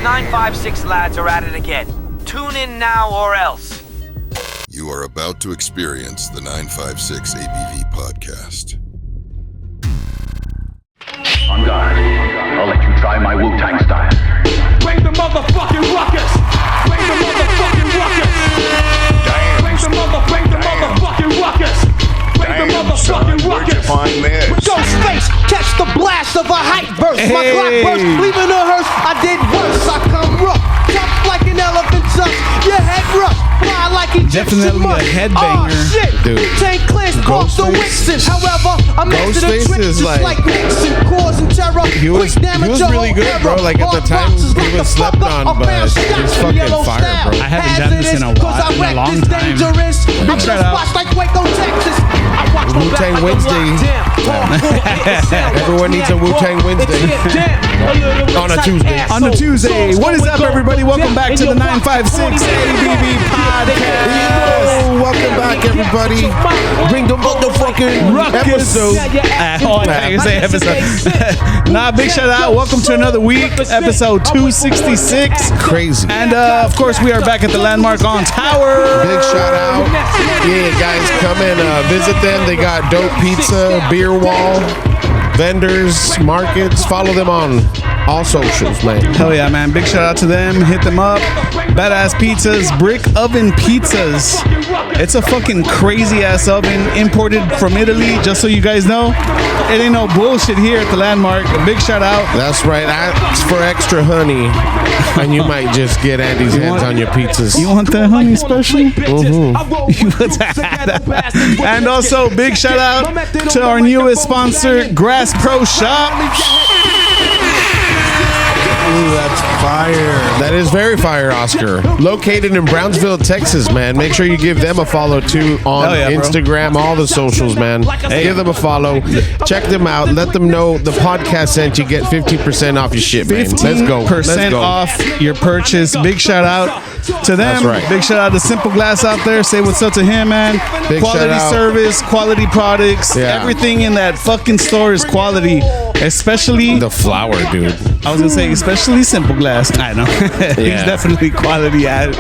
956 lads are at it again. Tune in now or else. You are about to experience the 956 ABV podcast. On guard. I'll let you try my Wu-Tang style. Bring the motherfucking ruckus! Bring the motherfucking ruckus! Damn. Bring the motherfucking ruckus! Bring the motherfucking Where'd you ruckus! find this? With ghost face, catch the blast of a hype verse. My clock burst, leaving a hearse. I did worse. I come rough, tough like an elephant tusk. Your head rough, fly like Egyptian Definitely musk. a headbanger. Oh shit, Dude. Tank clears off the Winston. However, I'm into the Ghostface trick is just like Nixon, causing terror. He was really good, bro. Like at the time, he was slept on, but he's fucking fire, bro. I haven't done this in a while, in a long time. I'm Shout out. like Waco, Texas. I watch my back Wu-Tang like I'm Wednesday. locked down. Everyone needs a Wu-Tang Wednesday. On a Tuesday. On the Tuesday. What is up, everybody? Welcome back to the 956 ABV podcast. Yo, welcome back, everybody. Bring the motherfucking episode. I can say episode. Nah, big shout out. Welcome to another week, episode 266. Crazy. And of course, we are back at the Landmark on Tower. Big shout out. Yeah, guys, come and visit them. They got dope pizza, beer wall, vendors, markets. Follow them on all socials, man. Hell yeah, man. Big shout out to them. Hit them up. Badass pizzas, brick oven pizzas. It's a fucking crazy ass oven imported from Italy, just so you guys know. It ain't no bullshit here at the Landmark. A big shout out. That's right. Ask for extra honey, and you might just get Andy's hands on your pizzas. You want that honey special? You want that? And also, big shout out to our newest sponsor, Grass Pro Shop. Ooh, that's fire. That is very fire, Oscar. Located in Brownsville, Texas, man. Make sure you give them a follow, too, on yeah, Instagram, all the socials, man. Give them a follow. Check them out. Let them know the podcast sent you. Get 15% off your shit, man. Let's go. 15% off your purchase. Big shout out to them. That's right. Big shout out to Simple Glass out there. Say what's up to him, man. Big quality shout out. Service, quality products. Yeah. Everything in that fucking store is quality. Especially The flower, dude. I was gonna say, especially Simple Glass. I know. He's definitely quality at it.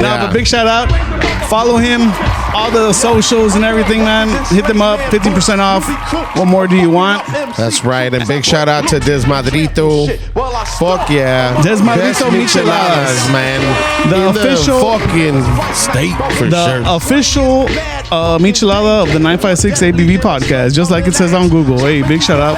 But big shout out. Follow him. All the socials and everything, man. Hit them up. 50% off. What more do you want? That's right. And big shout out to Desmadrito. Fuck yeah. Desmadrito Best Micheladas. man. The In official- fucking state, for The sure. official michelada of the 956 ABV podcast, just like it says on Google. Hey, big shout out.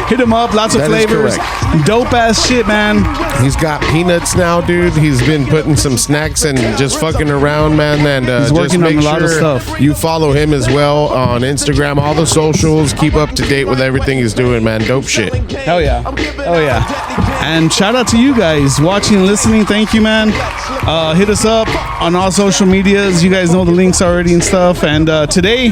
Hit him up. Lots of That is flavors. correct. Dope ass shit, man. He's got peanuts now, dude. He's been putting some snacks and just fucking around, man. And He's just working on make a lot of sure stuff. You follow him as well on Instagram, all the socials. Keep up to date with everything he's doing, man. Dope shit. Hell yeah. Oh yeah. And shout out to you guys watching and listening. Thank you, man. Hit us up on all social medias. You guys know the links already and stuff. And today,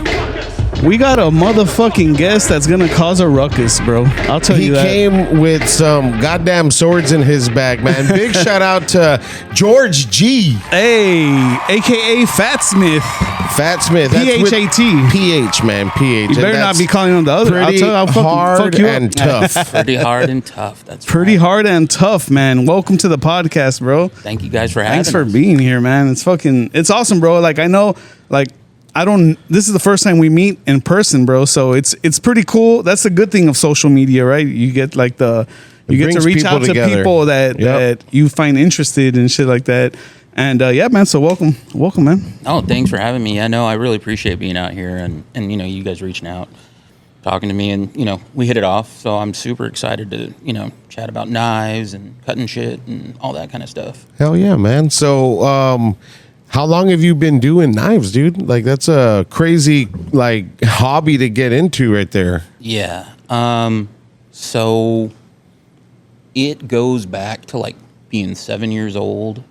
we got a motherfucking guest that's gonna cause a ruckus, bro. I'll tell He you that. came with some goddamn swords in his bag, man. Big shout out to George G. Hey, a.k.a. PHATSMITH. PHATSMITH. That's with PHAT. PH, man. PH. You better not be calling him the other. I'll Pretty tell you, I'll fucking hard fuck you and up. tough. Pretty hard and tough. That's Pretty right. hard and tough, man. Welcome to the podcast, bro. Thank you guys for having Thanks for us. being here, man. It's awesome, bro. Like, I know, like, this is the first time we meet in person, bro. So it's pretty cool. That's the good thing of social media, right? You get like you get to brings reach people out to together. people that you find interested and shit like that. And yeah, man. So welcome, man. Oh, thanks for having me. I know I really appreciate being out here and you guys reaching out, talking to me, and we hit it off. So I'm super excited to chat about knives and cutting shit and all that kind of stuff. Hell yeah, man. So, how long have you been doing knives, dude? Like, that's a crazy, like, hobby to get into right there. Yeah. So it goes back to like being 7 years old.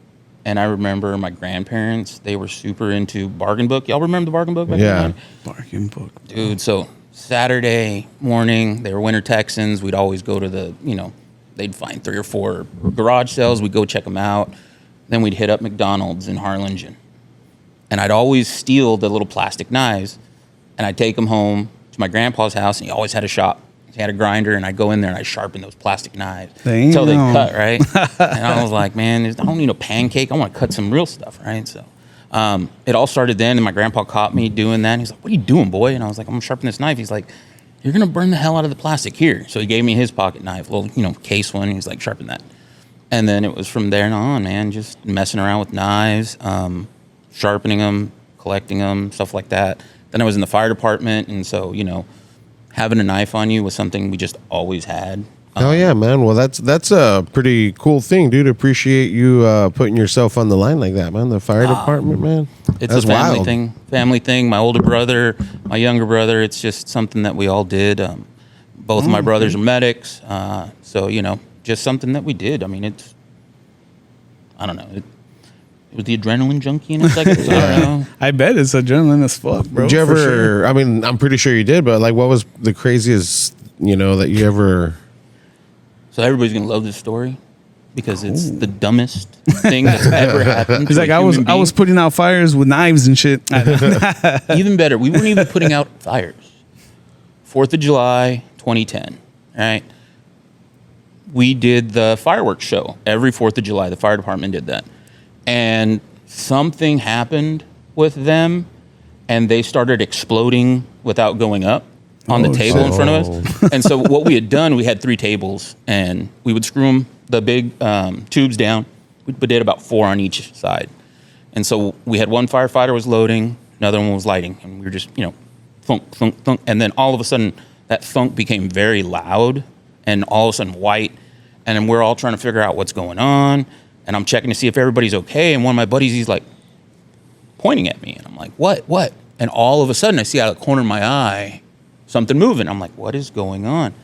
And I remember my grandparents, they were super into Bargain Book. Y'all remember the Bargain Book? Back Yeah. then? Bargain book, Dude, so Saturday morning, they were Winter Texans. We'd always go to the, they'd find 3 or 4 garage sales. We'd go check them out. Then we'd hit up McDonald's in Harlingen. And I'd always steal the little plastic knives, and I'd take them home to my grandpa's house, and he always had a shop. He had a grinder, and I go in there and I sharpen those plastic knives Damn. until they cut, right? And I was like, man, I don't need a pancake. I want to cut some real stuff, right? So it all started then, and my grandpa caught me doing that. And he's like, what are you doing, boy? And I was like, I'm going to sharpen this knife. He's like, you're going to burn the hell out of the plastic here. So he gave me his pocket knife, little, case one. And he's like, sharpen that. And then it was from there on, man, just messing around with knives, sharpening them, collecting them, stuff like that. Then I was in the fire department, and so, having a knife on you was something we just always had. Oh yeah, man. Well, that's a pretty cool thing, dude. Appreciate you putting yourself on the line like that, man. The fire department, man. It's that's a family wild. thing. Family thing. My older brother, my younger brother. It's just something that we all did. Both of my brothers are medics, so just something that we did. I mean, I don't know. It was the adrenaline junkie in us, I guess. I don't know. I bet it's adrenaline as fuck, bro. Did you for ever? sure. I mean, I'm pretty sure you did, but like, what was the craziest, that you ever? So everybody's gonna love this story because it's the dumbest thing that's ever happened. He's to like, a I was human being. putting out fires with knives and shit. Even better. We weren't even putting out fires. 4th of July, 2010. Right. We did the fireworks show every 4th of July. The fire department did that. And something happened with them, and they started exploding without going up on the table in front of us. And so what we had done, we had 3 tables, and we would screw them, the big tubes down. We did about 4 on each side. And so we had one firefighter was loading, another one was lighting, and we were just, thunk, thunk, thunk. And then all of a sudden, that thunk became very loud, and all of a sudden white. And then we're all trying to figure out what's going on. And I'm checking to see if everybody's okay. And one of my buddies, he's like pointing at me. And I'm like, what? And all of a sudden, I see out of the corner of my eye something moving. I'm like, what is going on?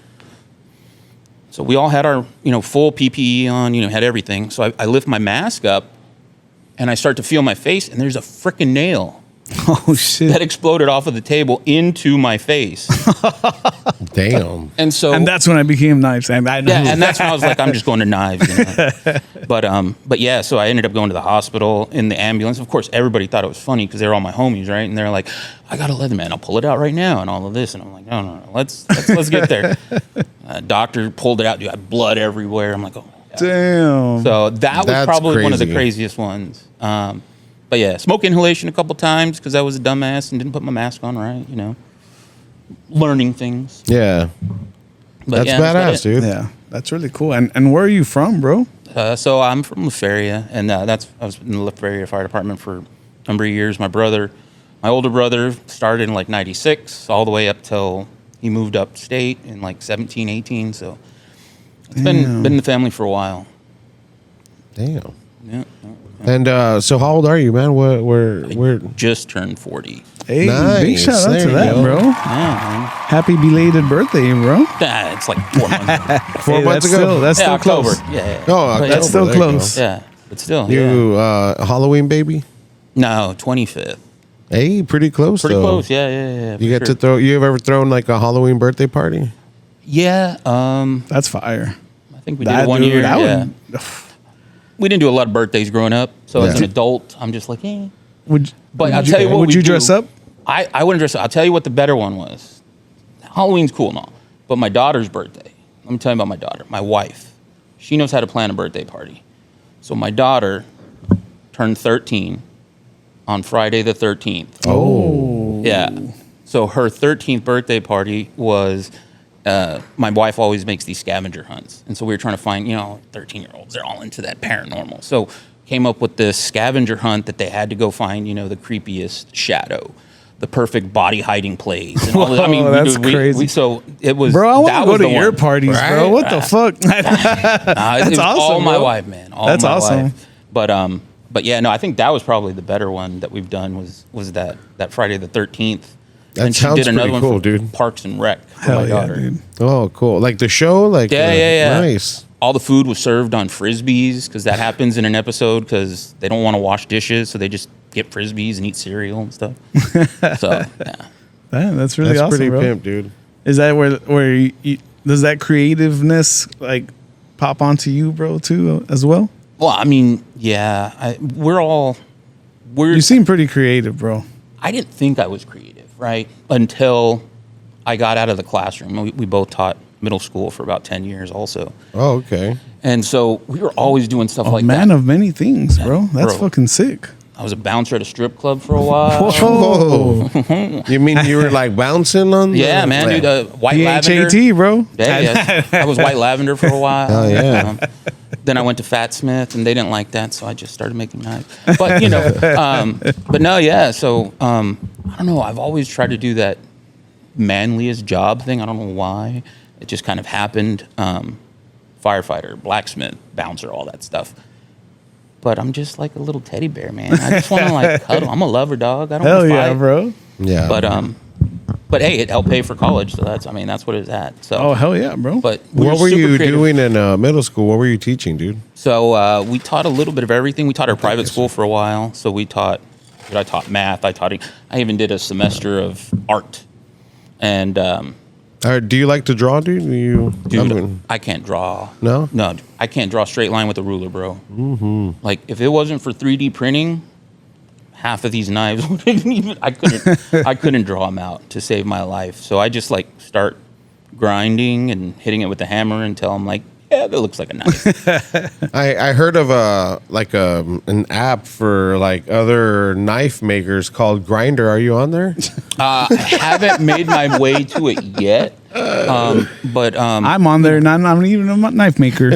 So we all had our, full PPE on, had everything. So I lift my mask up, and I start to feel my face, and there's a freaking nail Oh shit! that exploded off of the table into my face. Damn. And so, And that's when I became knives. And I know. yeah, and that's when I was like, I'm just going to knives. But yeah, so I ended up going to the hospital in the ambulance. Of course, everybody thought it was funny because they were all my homies, right? And they're like, I got a Leatherman, I'll pull it out right now, and all of this. And I'm like, no, let's get there. Doctor pulled it out, dude. I had blood everywhere. I'm like, oh my God. Damn. So that was That's probably one of the crazy. craziest ones. But yeah, smoke inhalation a couple times because I was a dumbass and didn't put my mask on right, learning things. Yeah. But That's yeah, about badass, it. dude. Yeah, that's really cool. And where are you from, bro? So I'm from LaFeria, and I was in the LaFeria Fire Department for a number of years. My older brother started in like 96, all the way up till he moved upstate in like 17, 18. So it's been in the family for a while. Damn. Yeah. And so, how old are you, man? Where? Just turned 40. Hey, Nice. big shout out There to you that, go. bro. Yeah, Happy belated birthday, bro. man. It's like 4 months. 4 months that's ago. That's still October. close. Yeah. Oh, But That's October, still there you go. close. Yeah, but still. Yeah. You Halloween baby? No, 25th. Hey, pretty close. Pretty though. close. Yeah. You for get sure. to throw. You have ever thrown like a Halloween birthday party? Yeah. That's fire. I think we did it one year. That Yeah. We didn't do a lot of birthdays growing up, so as an Yeah. adult, I'm just like, Would But I'll tell you what Would we you do. dress up? I wouldn't dress up. I'll tell you what the better one was. Halloween's cool and all, but my daughter's birthday. Let me tell you about my daughter. My wife, she knows how to plan a birthday party. So my daughter turned 13 on Friday the 13th. Oh. Yeah. So her 13th birthday party was, my wife always makes these scavenger hunts. And so we were trying to find, 13-year-olds, they're all into that paranormal. So came up with this scavenger hunt that they had to go find, the creepiest shadow, the perfect body hiding place. And all this. I mean, Whoa, that's we crazy. so it was, Bro, I want that to go was to the your one. parties, bro. Right? What the fuck? It was all awesome, my bro. wife, man. All That's my awesome. wife. But yeah, no, I think that was probably the better one that we've done was that Friday the 13th. That And she sounds did another pretty one cool, for dude. Parks and Rec for Hell my yeah, daughter. dude. Oh, cool. Like the show? Like Yeah. Nice. All the food was served on Frisbees because that happens in an episode because they don't want to wash dishes, so they just get Frisbees and eat cereal and stuff. So, yeah. Man, that's really That's awesome, pretty bro. pimp, dude. Is that where you, does that creativeness like pop onto you, bro, too, as well? Well, I mean, yeah, we're. You seem pretty creative, bro. I didn't think I was creative, right? Until I got out of the classroom. We both taught middle school for about 10 years also. Oh, okay. And so we were always doing stuff like Man that. of many things, bro. That's Bro. fucking sick. I was a bouncer at a strip club for a while. Whoa. You mean you were like bouncing on? Yeah, the, man, dude. White lavender. PHAT, bro. Yeah. I was white lavender for a while. Oh, yeah. Then I went to PHATSMITH, and they didn't like that, so I just started making knives. But but no, yeah. So I don't know. I've always tried to do that manliest job thing. I don't know why. It just kind of happened. Firefighter, blacksmith, bouncer, all that stuff. But I'm just like a little teddy bear, man. I just want to like cuddle. I'm a lover dog. I don't Hell want to yeah, fight. bro. Yeah. But hey, it helped pay for college, so that's what it's at. So Oh, hell yeah, bro. But What were super you creative. doing in middle school? What were you teaching, dude? So we taught a little bit of everything. We taught at a private school for a while. So I taught math. I even did a semester of art. And Do you like to draw, dude? dude, I can't draw. No? No, I can't draw a straight line with a ruler, bro. Mm-hmm. Like if it wasn't for 3D printing, half of these knives wouldn't even. I couldn't draw them out to save my life. So I just like start grinding and hitting it with the hammer until I'm like, yeah, that looks like a knife. I heard of an app for like other knife makers called Grinder. Are you on there? I haven't made my way to it yet, but I'm on there, and I'm not even a knife maker.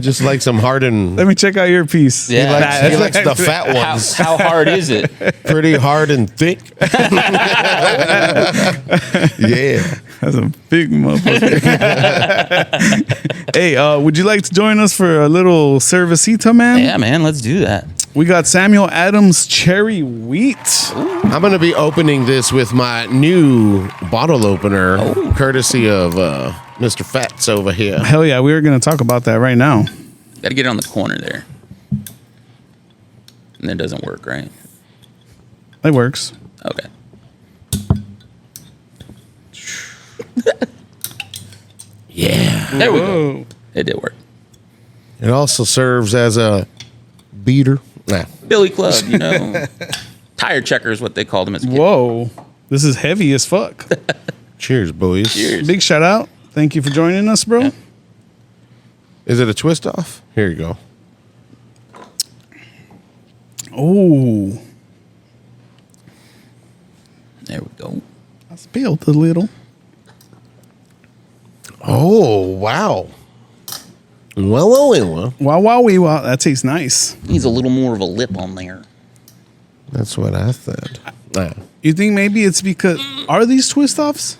Just like some hardened. Let me check out your piece. Yeah. He likes the fat ones. how hard is it? Pretty hard and thick. Yeah. That's a big motherfucker. Hey, would you like to join us for a little cervecita, man? Yeah, man, let's do that. We got Samuel Adams Cherry Wheat. I'm going to be opening this with my new bottle opener, courtesy of Mr. Fats over here. Hell yeah, we were going to talk about that right now. Got to get it on the corner there. And it doesn't work, right? It works. Okay. Yeah. There we go. It did work. It also serves as a beater. Nah. Billy Club, tire checker is what they called him as a kid. Whoa. This is heavy as fuck. Cheers, boys. Cheers. Big shout out. Thank you for joining us, bro. Yeah. Is it a twist off? Here you go. Oh, There we go. I spilled a little. Oh, wow. Well. Wow. That tastes nice. Needs a little more of a lip on there. That's what I said. Nah. You think maybe it's because are these twist offs?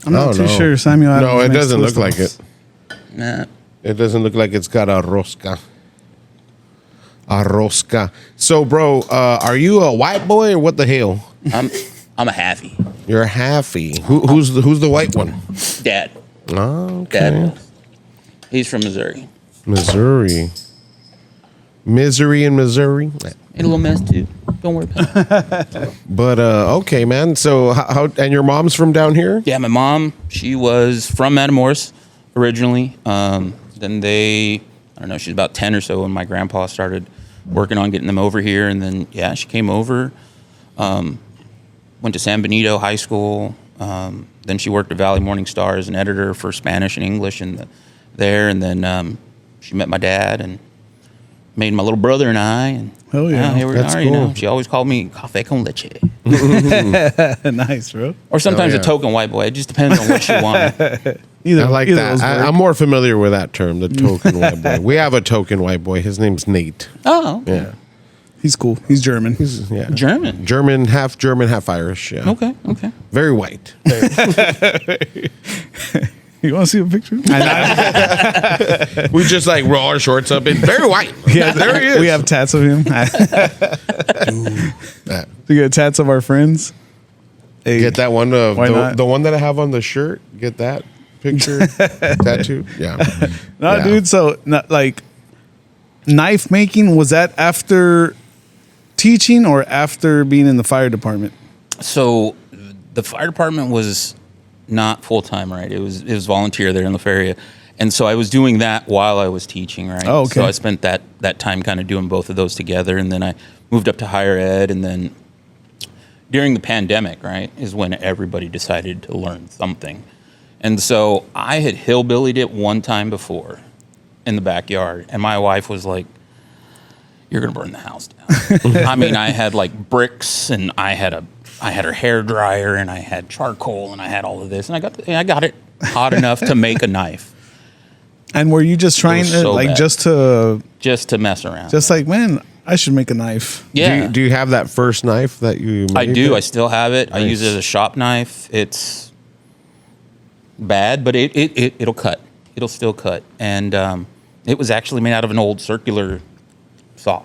I'm not Oh, too no. sure. Samuel Adams No, it makes doesn't look twist-offs. like it. Nah. It doesn't look like it's got a rosca. A rosca. So, bro, are you a white boy or what the hell? I'm a halfie. You're a halfie. Who's the white one? Dad. Oh, okay. Dad was. He's from Missouri. Missouri. Misery in Missouri. Made a little mess too. Don't worry about it. But okay, man. So how and your mom's from down here? Yeah, my mom, she was from Matamoros originally. Then I don't know, she's about 10 or so when my grandpa started working on getting them over here. And then, yeah, she came over, went to San Benito High School. Then she worked at Valley Morning Star as an editor for Spanish and English there. And then she met my dad and made my little brother and I. And Hell yeah. here we That's are, cool. She always called me cafe con leche. Nice, bro. Or sometimes yeah. a token white boy. It just depends on what she wanted. Either, I like either that. those work. I'm more familiar with that term, the token white boy. We have a token white boy. His name's Nate. Oh, Yeah. He's cool. He's German. Yeah. German. Half Irish. Yeah. Okay. Very white. You want to see a picture? We just like roll our shorts up. It's very white. Yeah, there he is. We have tats of him. We get tats of our friends. Hey, Get that one. Why not? The one that I have on the shirt. Get that picture tattoo. Yeah. No, Yeah. dude. So, like, knife making, was that after teaching or after being in the fire department? So the fire department was not full time, right? It was volunteer there in La Feria, and so I was doing that while I was teaching, right? Oh, okay. So I spent that time kind of doing both of those together, and then I moved up to higher ed, and then during the pandemic, right, is when everybody decided to learn something. And so I had hillbillied it one time before in the backyard, and my wife was like, "You're gonna burn the house down." I mean, I had like bricks, and I had her hair dryer, and I had charcoal, and I had all of this, and I got it hot enough to make a knife. And were you just trying to so like bad. just to mess around? just like, man, I should make a knife. Yeah. Do you have that first knife that you made? I do. There? I still have it. I use it Nice. as a shop knife. It's bad, but it'll cut. It'll still cut. And it was actually made out of an old circular saw,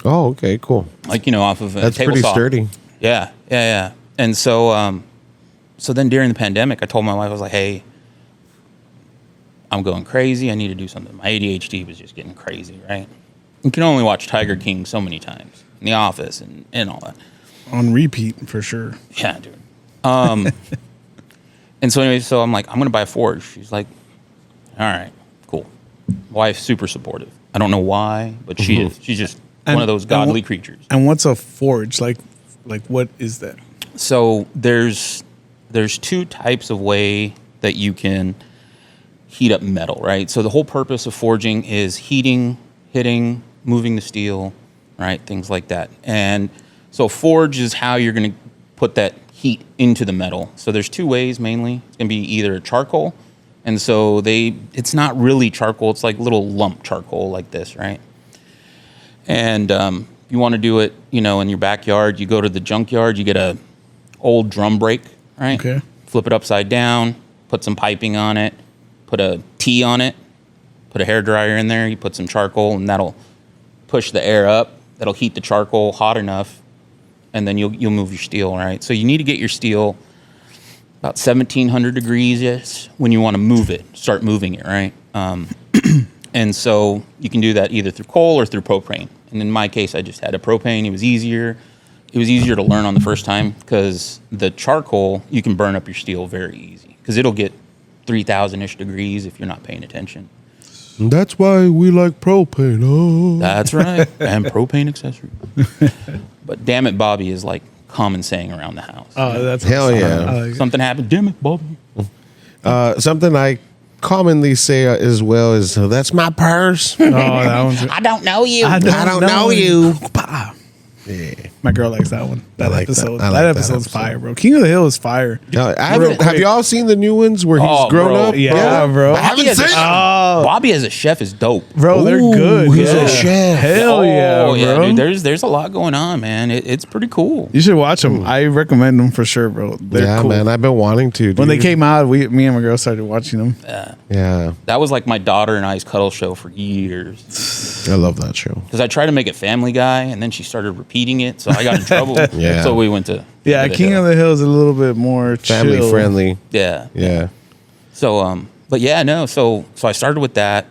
Oh, okay, cool. like off of a That's table pretty saw. sturdy. Yeah. And so so then during the pandemic, I told my wife, I was like, "Hey, I'm going crazy. I need to do something." My ADHD was just getting crazy, right? You can only watch Tiger King so many times in The Office and all that. On repeat for sure. Yeah, dude. And so anyway, so I'm like, I'm going to buy a forge. She's like, all right, cool. Wife's super supportive. I don't know why, but she is. She's just one of those godly creatures. And what's a forge? Like what is that? So there's two types of way that you can heat up metal, right? So the whole purpose of forging is heating, hitting, moving the steel, right? Things like that. And so forge is how you're going to put that heat into the metal. So there's two ways mainly. It's going to be either charcoal, and so it's not really charcoal. It's like little lump charcoal like this, right? And you want to do it, in your backyard. You go to the junkyard. You get a old drum brake, right? Okay. Flip it upside down. Put some piping on it. Put a T on it. Put a hairdryer in there. You put some charcoal, and that'll push the air up. That'll heat the charcoal hot enough, and then you'll move your steel, right? So you need to get your steel about 1,700 degrees when you want to move it, start moving it, right? And so you can do that either through coal or through propane. And in my case, I just had a propane. It was easier. It was easier to learn on the first time because the charcoal, you can burn up your steel very easy because it'll get 3,000-ish degrees if you're not paying attention. That's why we like propane. Oh, That's right. And propane accessory. But damn it, Bobby is like common saying around the house. Oh, that's Hell awesome. yeah. I like it. Something happened. Damn it, Bobby. something I commonly say as well is, "That's my purse." Oh, that one's I don't know you. I don't know you. Yeah. My girl likes that one. That like that. episode. I like That that episode's episode. fire, bro. King of the Hill is fire. Have y'all seen the new ones where he's Oh, grown bro. up? Yeah, bro. Bobby as, Bobby as a chef is dope. Bro, they're good. He's yeah. a chef. Hell yeah, Oh, bro. dude. There's a lot going on, man. It's pretty cool. You should watch them. I recommend them for sure, bro. They're Yeah, cool. man, I've been wanting to. Dude. When they came out, me and my girl started watching them. Yeah, That was like my daughter and I's cuddle show for years. I love that show. Because I tried to make it Family Guy, and then she started repeating it, so I got in trouble. Yeah. So we went to Yeah, King of the Hill is a little bit more Family chill. friendly. Yeah. Yeah. So, but yeah, no. So I started with that,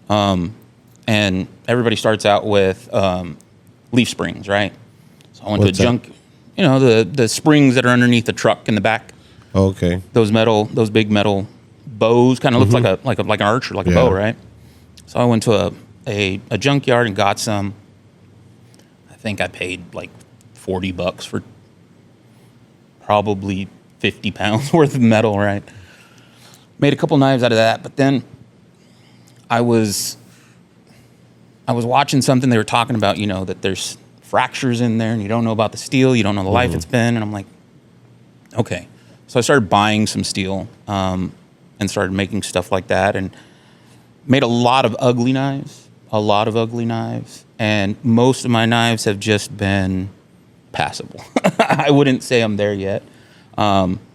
and everybody starts out with leaf springs, right? So I went What's to a that? junk, the springs that are underneath the truck in the back. Okay. Those big metal bows, kind of looks like an archer, like a bow, right? So I went to a junkyard and got some. I think I paid like $40 for probably 50 pounds worth of metal, right? Made a couple knives out of that, but then I was watching something they were talking about, that there's fractures in there and you don't know about the steel, you don't know the life it's been, and I'm like, okay. So I started buying some steel and started making stuff like that and made a lot of ugly knives, and most of my knives have just been passable. I wouldn't say I'm there yet.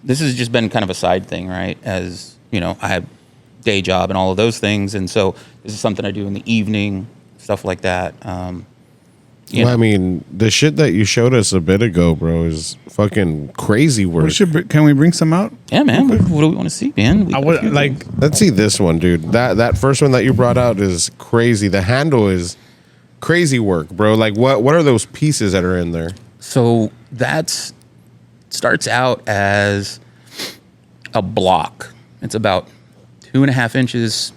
This has just been kind of a side thing, right? As I have day job and all of those things, and so this is something I do in the evening, stuff like that. Well, I mean, the shit that you showed us a bit ago, bro, is fucking crazy work. Can we bring some out? Yeah, man. What do we want to see, man? I would like. Let's see this one, dude. That first one that you brought out is crazy. The handle is crazy work, bro. Like, what are those pieces that are in there? So starts out as a block. It's about 2.5 inches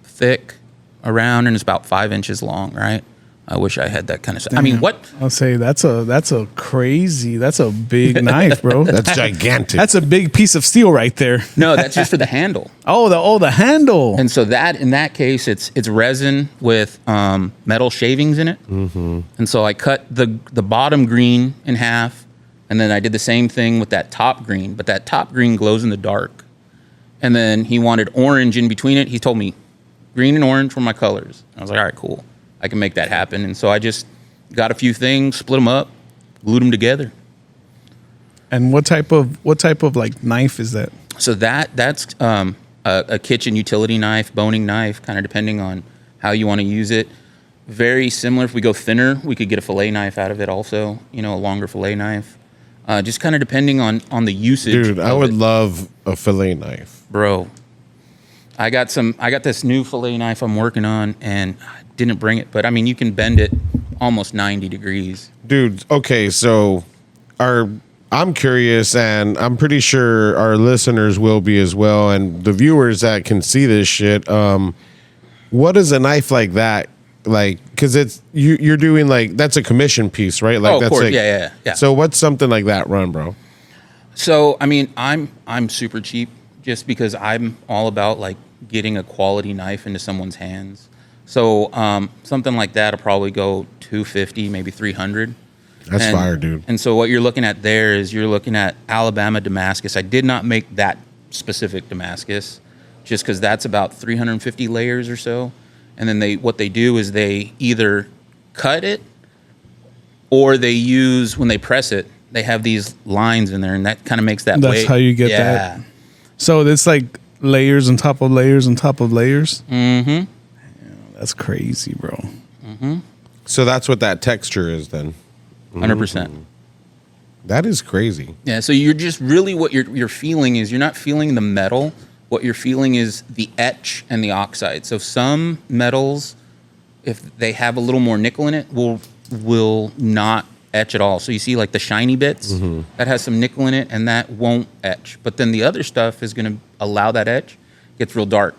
thick around, and it's about 5 inches long, right? I wish I had that kind of stuff. I mean, what? I'll say that's a big knife, bro. That's gigantic. That's a big piece of steel right there. No, that's just for the handle. The handle. And so in that case, it's resin with metal shavings in it. Mm-hmm. And so I cut the bottom green in half, and then I did the same thing with that top green. But that top green glows in the dark. And then he wanted orange in between it. He told me green and orange were my colors. I was like, all right, cool. I can make that happen. And so I just got a few things, split them up, glued them together. And what type of like knife is that? So that's a kitchen utility knife, boning knife, kind of depending on how you want to use it. Very similar. If we go thinner, we could get a fillet knife out of it also, a longer fillet knife. Just kind of depending on the usage. Dude, I would love a fillet knife. Bro, I got this new fillet knife I'm working on, and I didn't bring it, but I mean, you can bend it almost 90 degrees. Dude, okay, so I'm curious, and I'm pretty sure our listeners will be as well, and the viewers that can see this shit. What is a knife like that? Like, because it's you're doing like that's a commission piece, right? Like, of that's course, like, yeah. So what's something like that run, bro? So I mean, I'm super cheap just because I'm all about like getting a quality knife into someone's hands. So something like that will probably go $250, maybe $300. That's fire, dude. And so what you're looking at there is you're looking at Alabama Damascus. I did not make that specific Damascus just because that's about 350 layers or so. And then what they do is they either cut it or they use, when they press it, they have these lines in there, and that kind of makes that That's how you get that. So it's like layers on top of layers on top of layers. Mm-hmm. Yeah, that's crazy, bro. Mm-hmm. So that's what that texture is then. 100%. That is crazy. Yeah, so you're just really what you're feeling is you're not feeling the metal. What you're feeling is the etch and the oxide. So some metals, if they have a little more nickel in it, will not etch at all. So you see like the shiny bits, that has some nickel in it, and that won't etch. But then the other stuff is going to allow that etch. Gets real dark.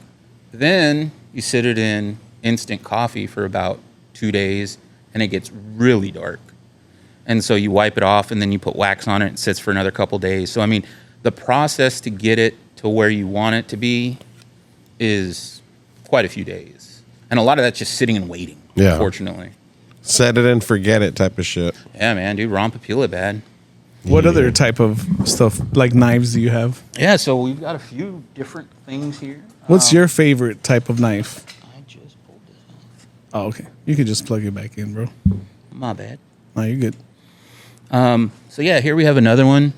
Then you sit it in instant coffee for about 2 days, and it gets really dark. And so you wipe it off, and then you put wax on it. It sits for another couple days. So I mean, the process to get it to where you want it to be is quite a few days. And a lot of that's just sitting and waiting, unfortunately. Set it and forget it type of shit. Yeah, man, dude, Rompapilla bad. What other type of stuff, like knives, do you have? Yeah, so we've got a few different things here. What's your favorite type of knife? I just pulled this off. Oh, okay. You could just plug it back in, bro. My bad. No, you're good. So yeah, here we have another one.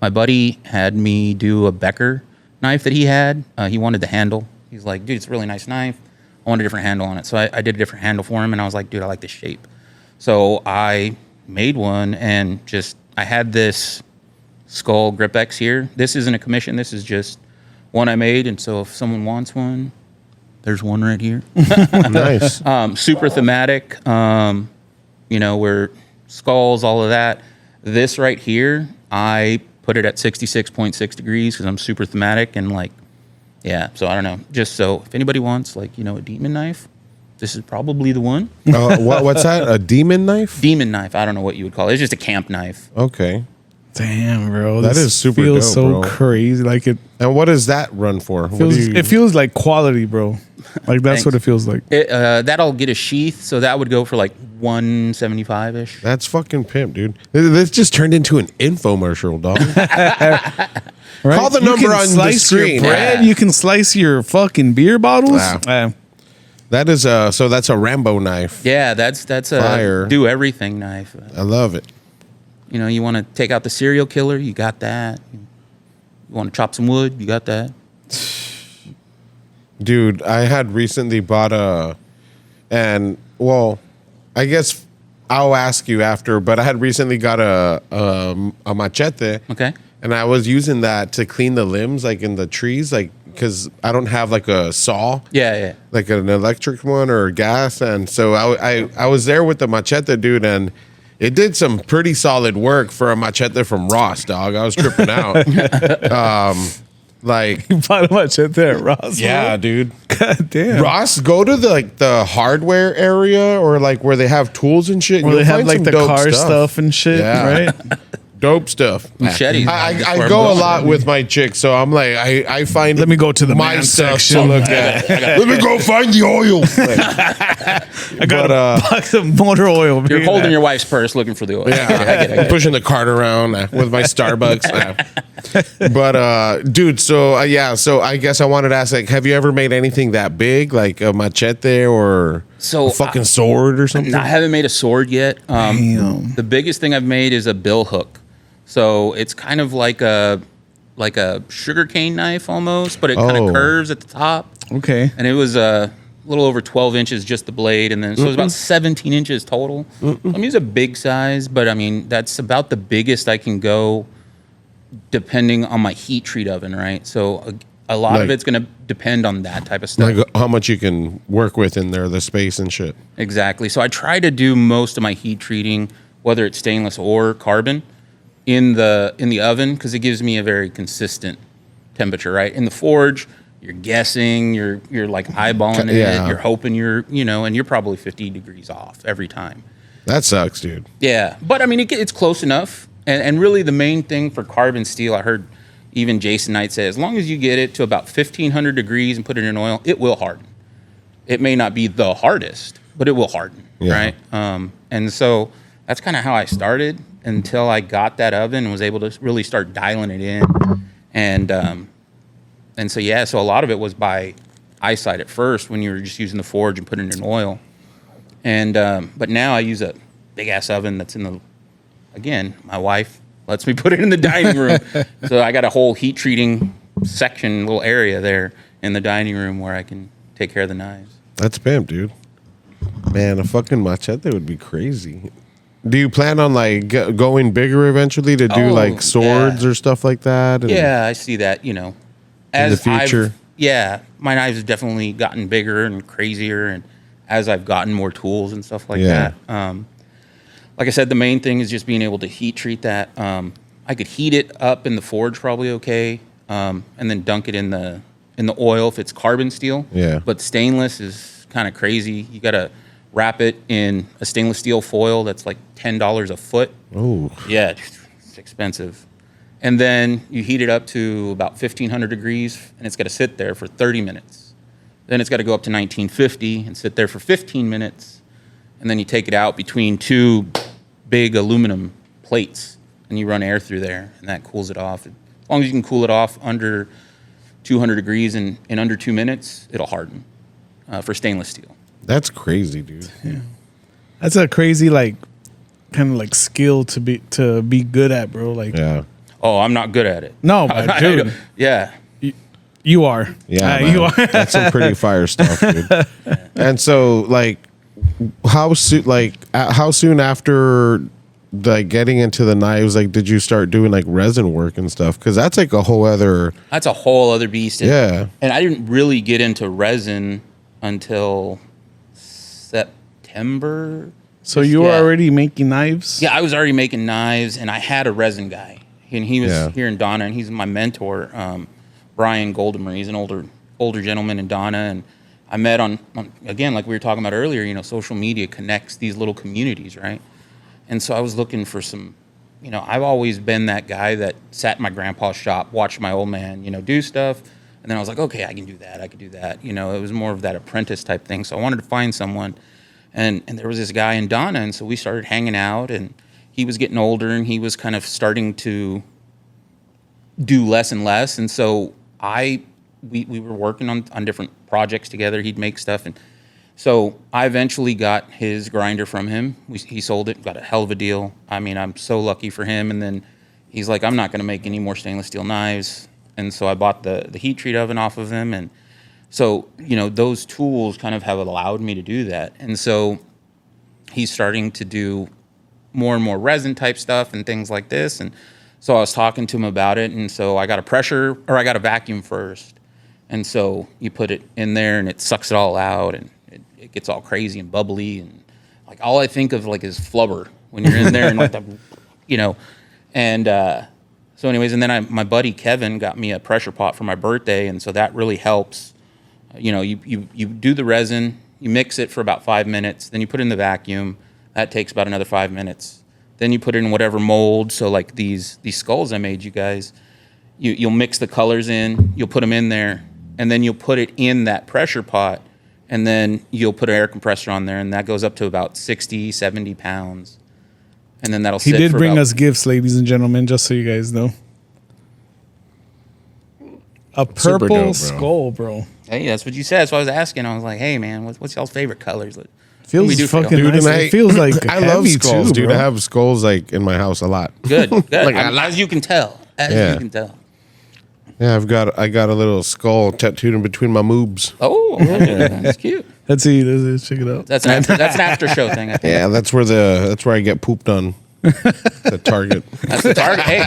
My buddy had me do a Becker knife that he had. He wanted the handle. He's like, dude, it's a really nice knife. I want a different handle on it. So I did a different handle for him, and I was like, dude, I like this shape. So I made one, and I had this Skull Grip X here. This isn't a commission. This is just one I made, and so if someone wants one, there's one right here. Nice. Super thematic, where skulls, all of that. This right here, I put it at 66.6 degrees because I'm super thematic and so I don't know. Just so if anybody wants a demon knife, this is probably the one. What's that? A demon knife? Demon knife. I don't know what you would call it. It's just a camp knife. Okay. Damn, bro. That is super feels dope, so bro. crazy. Like it And what does that run for? it feels like quality, bro. Like that's what it feels like. That'll get a sheath, so that would go for like 175-ish. That's fucking pimp, dude. This just turned into an infomercial, dog. Right? Call the You number can on the slice screen. Your bread. Yeah. You can slice your fucking beer bottles. Wow. That is so that's a Rambo knife. Yeah, that's a Fire. do everything knife. I love it. You want to take out the serial killer, you got that. You want to chop some wood, you got that. Dude, I had recently bought I guess I'll ask you after, but I had recently got a machete. Okay. And I was using that to clean the limbs, like in the trees, like because I don't have like a saw. Yeah. Like an electric one or gas. And so I was there with the machete, dude, and it did some pretty solid work for a machete from Ross, dog. I was tripping out. Like, You bought a machete at Ross. yeah, bro? dude. God damn. Ross, go to the hardware area or like where they have tools and shit. Where You'll they have find like some the dope car stuff and shit, Yeah. right? Dope stuff. Machetes. I go a lot with my chick, so I'm like, I find. Let me go to the my man stuff section. to look at. Let me go find the oil. I got a box of motor oil. You're man. holding your wife's purse looking for the oil. Yeah, I get it. pushing the cart around with my Starbucks. But dude, so so I guess I wanted to ask, like, have you ever made anything that big, like a machete or So, a fucking sword or something? I haven't made a sword yet. Damn. The biggest thing I've made is a bill hook. So it's kind of like a sugarcane knife almost, but it kind Oh. of curves at the top. Okay. And it was a little over 12 inches just the blade, and then so it was about 17 inches total. I mean, it's a big size, but I mean that's about the biggest I can go, depending on my heat treat oven, right? So a lot Like- of it's going to depend on that type of stuff. Like how much you can work with in there, the space and shit. Exactly. So I try to do most of my heat treating, whether it's stainless or carbon, in the oven because it gives me a very consistent temperature, right? In the forge, you're guessing, you're like eyeballing it, Yeah. you're hoping and you're probably 50 degrees off every time. That sucks, dude. Yeah, but I mean, it's close enough. And really the main thing for carbon steel, I heard even Jason Knight say, as long as you get it to about 1,500 degrees and put it in oil, it will harden. It may not be the hardest, but it will harden, Yeah. right? And so that's kind of how I started until I got that oven and was able to really start dialing it in. And so, yeah, so a lot of it was by eyesight at first when you were just using the forge and putting it in oil. And but now I use a big-ass oven that's again, my wife lets me put it in the dining room. So I got a whole heat treating section, little area there in the dining room where I can take care of the knives. That's pimp, dude. Man, a fucking machete would be crazy. Do you plan on like going bigger eventually to do Oh, like swords yeah. or stuff like that? And Yeah, I see that, the future. My knives have definitely gotten bigger and crazier, and as I've gotten more tools and stuff like Yeah. that. Like I said, the main thing is just being able to heat treat that. I could heat it up in the forge probably okay, and then dunk it in the oil if it's carbon steel. Yeah. But stainless is kind of crazy. You got to wrap it in a stainless steel foil that's like $10 a foot. Oh, Yeah, it's expensive. And then you heat it up to about 1,500 degrees, and it's got to sit there for 30 minutes. Then it's got to go up to 1950 and sit there for 15 minutes. And then you take it out between two big aluminum plates, and you run air through there, and that cools it off. As long as you can cool it off under 200 degrees in under 2 minutes, it'll harden for stainless steel. that's crazy, dude. That's a crazy kind of like skill to be good at, bro. Like Yeah. Oh, I'm not good at it. No, but dude, Yeah. you are. Yeah, You man. are. That's some pretty fire stuff, dude. And so, like, how soon after like getting into the knives, like, did you start doing like resin work and stuff? Because that's like a whole other. That's a whole other beast. Yeah. And I didn't really get into resin until September. So you were Yeah. already making knives? Yeah, I was already making knives, and I had a resin guy, and he was Yeah. here in Donna, and he's my mentor, Brian Goldemer. He's an older gentleman in Donna, and I met on again, like we were talking about earlier. Social media connects these little communities, right? And so I was looking for some. I've always been that guy that sat in my grandpa's shop, watched my old man, do stuff, and then I was like, okay, I can do that. I could do that. It was more of that apprentice type thing. So I wanted to find someone. And there was this guy in Donna, and so we started hanging out, and he was getting older, and he was kind of starting to do less and less. And so we were working on different projects together. He'd make stuff, and so I eventually got his grinder from him. He sold it, got a hell of a deal. I mean, I'm so lucky for him. And then he's like, I'm not going to make any more stainless steel knives. And so I bought the heat treat oven off of him, and so, those tools kind of have allowed me to do that. And so he's starting to do more and more resin type stuff and things like this. And so I was talking to him about it. And so I got a vacuum first. And so you put it in there and it sucks it all out, and it gets all crazy and bubbly. And like all I think of like is flubber when you're in there and like and So anyways, and then my buddy Kevin got me a pressure pot for my birthday, and so that really helps. You know, you do the resin, you mix it for about 5 minutes, then you put it in the vacuum. That takes about another 5 minutes. Then you put it in whatever mold. So like these skulls I made you guys, you'll mix the colors in, you'll put them in there, and then you'll put it in that pressure pot, and then you'll put an air compressor on there, and that goes up to about 60, 70 pounds. And then that'll sit He did for bring about, us gifts, ladies and gentlemen, just so you guys know. A Super purple dope, bro. skull, bro. Hey, that's what you said. So I was asking. I was like, "Hey, man, what's y'all's favorite colors?" What Feels we do for fucking y'all? nice. and It feels like I love heavy skulls, too, dude. bro. I have skulls like in my house a lot. Good, good. Like, As you can tell, Yeah. you can tell. Yeah, I got a little skull tattooed in between my moobs. Oh, that's cute. Let's see. Let's check it out. That's an after show thing. I think. Yeah, that's where I get pooped on. The Target. That's the target. Hey,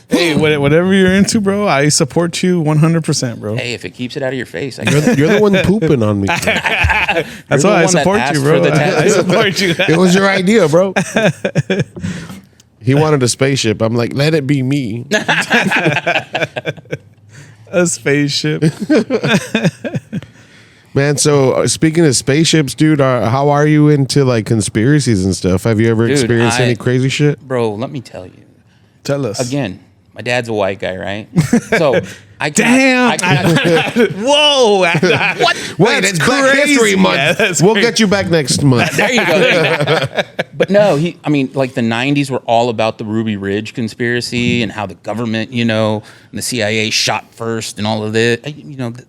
Hey, whatever you're into, bro, I support you 100%, bro. hey, if it keeps it out of your face, I You're guess. the one pooping on me. That's the why I one that support asked you, for bro. the I tattoo. support you. It was your idea, bro. He wanted a spaceship. I'm like, let it be me. A spaceship. Man, so speaking of spaceships, dude, how are you into like conspiracies and stuff? Have you ever Dude, experienced any crazy shit? Bro, let me tell you. Tell us. Again, my dad's a white guy, right? So I Damn. Whoa. What? Wait, it's Black History Month. Yeah, that's we'll get you back next month. There you go. There you go. But no, like the 90s were all about the Ruby Ridge conspiracy and how the government, and the CIA shot first and all of this,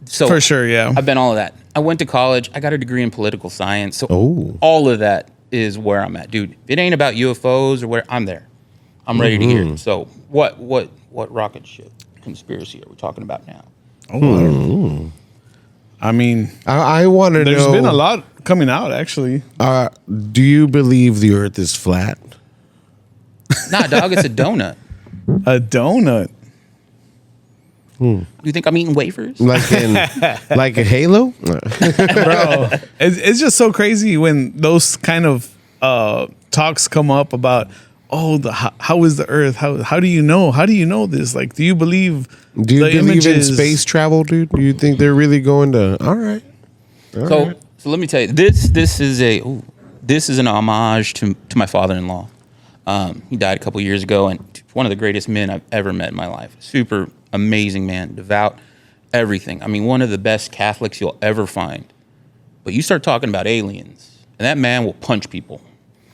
So For sure, yeah. I've been all of that. I went to college. I got a degree in political science. So Oh. all of that is where I'm at. Dude, if it ain't about UFOs or where I'm there. I'm ready to hear it. So what rocket ship conspiracy are we talking about now? I mean, I want to know. there's been a lot coming out, actually. Do you believe the Earth is flat? Nah, dog, it's a donut. A donut. You think I'm eating wafers? Like in like a Halo? Bro, it's just so crazy when those kind of talks come up about, how is the Earth? How do you know? How do you know this? Like, do you believe Do you the believe images? in space travel, dude? Do you think they're really going to? All right. So let me tell you, this is an homage to my father-in-law. He died a couple years ago, and one of the greatest men I've ever met in my life. Super amazing man, devout, everything. I mean, one of the best Catholics you'll ever find. But you start talking about aliens, and that man will punch people.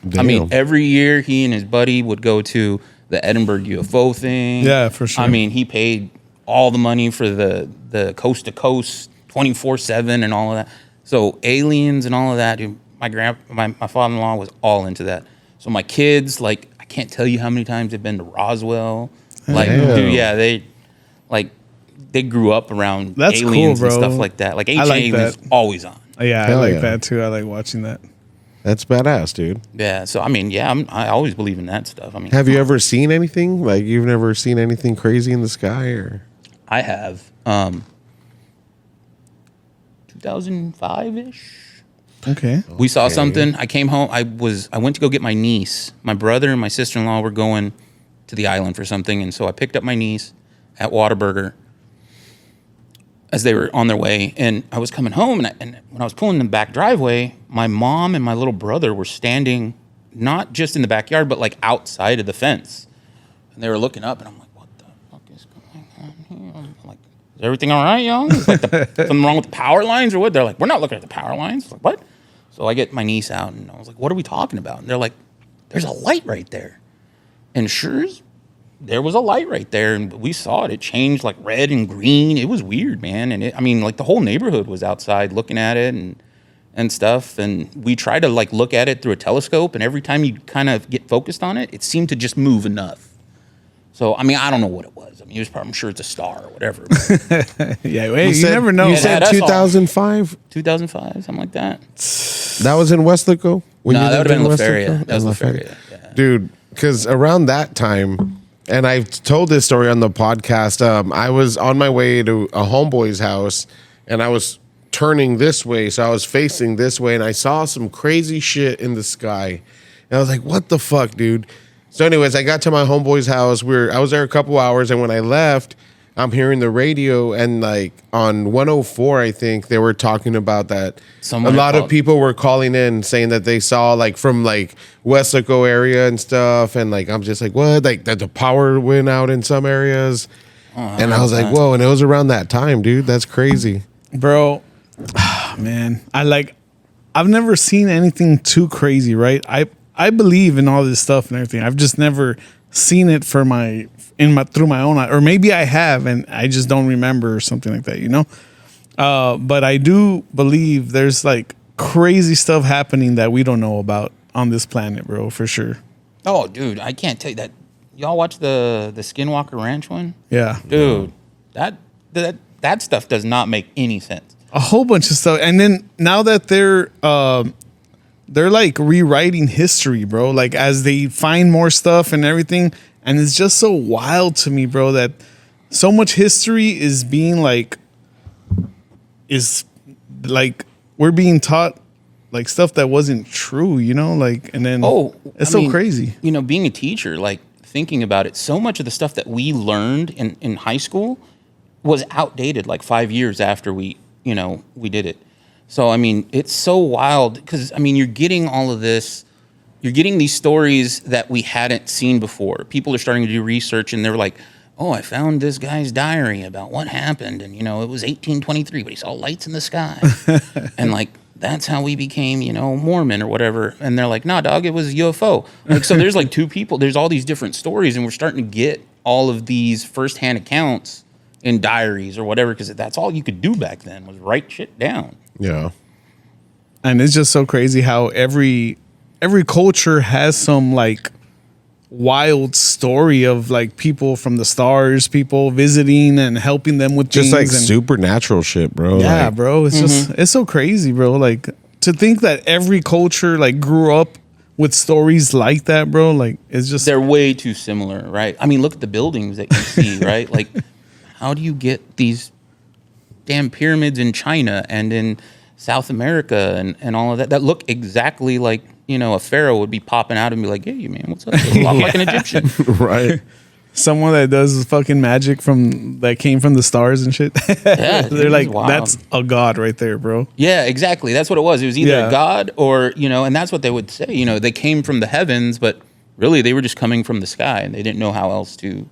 Damn. I mean, every year he and his buddy would go to the Edinburgh UFO thing. Yeah, for sure. I mean, he paid all the money for the coast to coast 24/7 and all of that. So aliens and all of that. Dude, my father-in-law was all into that. So my kids, like, I can't tell you how many times they've been to Roswell. Like, Damn. dude, yeah, they grew up around That's cool, aliens and bro. stuff like that. Like, I like HA was that. always on. Yeah, I Hell like yeah. that too. I like watching that. That's badass, dude. Yeah. So I mean, yeah, I always believe in that stuff. I mean, Have you ever seen anything? Like you've never seen anything crazy in the sky, or? I have 2005-ish. Okay. We saw something. I came home. I went to go get my niece. My brother and my sister-in-law were going to the island for something, and so I picked up my niece at Whataburger as they were on their way. And I was coming home, and when I was pulling in the back driveway, my mom and my little brother were standing not just in the backyard, but like outside of the fence, and they were looking up, and I'm like, "What the fuck is going on here?" I'm like, "Is everything all right, y'all? Is like something wrong with the power lines or what?" They're like, "We're not looking at the power lines." I'm like, what? So I get my niece out, and I was like, "What are we talking about?" And they're like, "There's a light right there." And there was a light right there, and we saw it. It changed like red and green. It was weird, man. And like the whole neighborhood was outside looking at it and stuff. And we tried to like look at it through a telescope, and every time you kind of get focused on it, it seemed to just move enough. So, I mean, I don't know what it was. I mean, I'm sure it's a star or whatever. Yeah, wait, you never know. You Yeah, said that's all. 2005. 2005, something like that. That was in Westlaco. When No, you that lived would have been in Laferia. Westlaco? That was In Laferia. Yeah. Dude, because around that time, and I've told this story on the podcast, I was on my way to a homeboy's house, and I was turning this way, so I was facing this way, and I saw some crazy shit in the sky. And I was like, what the fuck, dude? So, anyways, I got to my homeboy's house. I was there a couple hours, and when I left, I'm hearing the radio, and like on 104, I think they were talking about that. A lot of people were calling in saying that they saw like from like Weslaco area and stuff, and like I'm just like, what? Like that the power went out in some areas, and I was like, whoa! And it was around that time, dude. That's crazy, bro. Man, I've never seen anything too crazy, right? I believe in all this stuff and everything. I've just never seen it through my own eye, or maybe I have and I just don't remember or something like that, you know. But I do believe there's like crazy stuff happening that we don't know about on this planet, bro, for sure. Oh, dude, I can't tell you that. Y'all watch the Skinwalker Ranch one? Yeah, dude, that stuff does not make any sense. A whole bunch of stuff, and then now that they're like rewriting history, bro. Like as they find more stuff and everything. And it's just so wild to me, bro, that so much history is being we're being taught like stuff that wasn't true, you know, like, and then it's so crazy. You know, being a teacher, like thinking about it, so much of the stuff that we learned in high school was outdated like 5 years after we did it. So, I mean, it's so wild because, I mean, you're getting all of this. You're getting these stories that we hadn't seen before. People are starting to do research, and they're like, oh, I found this guy's diary about what happened. And, you know, it was 1823, but he saw lights in the sky. And, like, that's how we became, you know, Mormon or whatever. And they're like, nah, dog, it was UFO. Like, so there's, like, two people. There's all these different stories, and we're starting to get all of these firsthand accounts in diaries or whatever, because that's all you could do back then was write shit down. Yeah. And it's just so crazy how every culture has some like wild story of like people from the stars, people visiting and helping them with just things like and supernatural shit, bro. Yeah, like, bro. It's just it's so crazy, bro. Like to think that every culture like grew up with stories like that, bro. Like it's just they're way too similar, right? I mean, look at the buildings that you see, right? Like, how do you get these damn pyramids in China and in South America and all of that look exactly like, you know, a pharaoh would be popping out and be like, hey, man, what's up? It's a lot like an Egyptian. Right. Someone that does fucking magic that came from the stars and shit. Yeah, they're like, wild. That's a god right there, bro. Yeah, exactly. That's what it was. It was either a god or, you know, and that's what they would say. You know, they came from the heavens, but really they were just coming from the sky and they didn't know how else to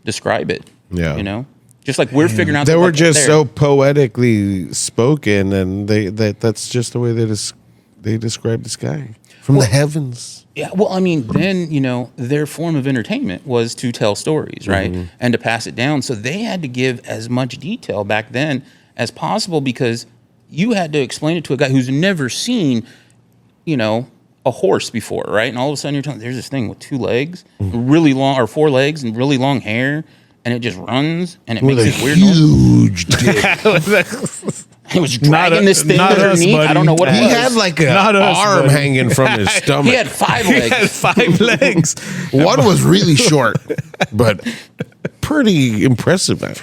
describe it. Yeah. You know? Just like we're figuring out. They were just so poetically spoken, and that's just the way they describe the sky from the heavens. Yeah, well, I mean, then, you know, their form of entertainment was to tell stories, right? And to pass it down. So they had to give as much detail back then as possible because you had to explain it to a guy who's never seen, you know, a horse before, right? And all of a sudden you're telling, there's this thing with 2 legs, really long, or 4 legs and really long hair. And it just runs, and it makes this weird huge dick. He was dragging this thing underneath. I don't know what it was. He had like an arm hanging from his stomach. He had 5 legs. He had 5 legs. One was really short, but pretty impressive. Man.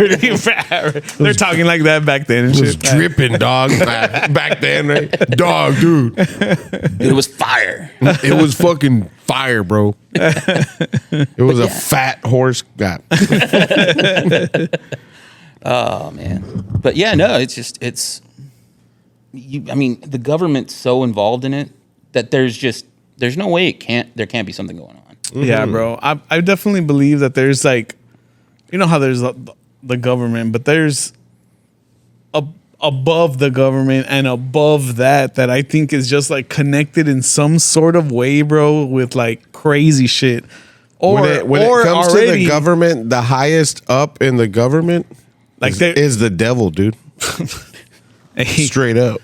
They're talking like that back then. And It was shit. dripping, dog. Back then, right? Dog, dude. It was fire. It was fucking fire, bro. It was a fat horse. God. Oh man, but yeah, no, it's just I mean, the government's so involved in it that there's no way there can't be something going on. Yeah, bro. I definitely believe that there's like, you know how there's the government, but there's above the government and above that I think is just like connected in some sort of way, bro, with like crazy shit. Or when it comes to the government, the highest up in the government like is the devil, dude. Straight up.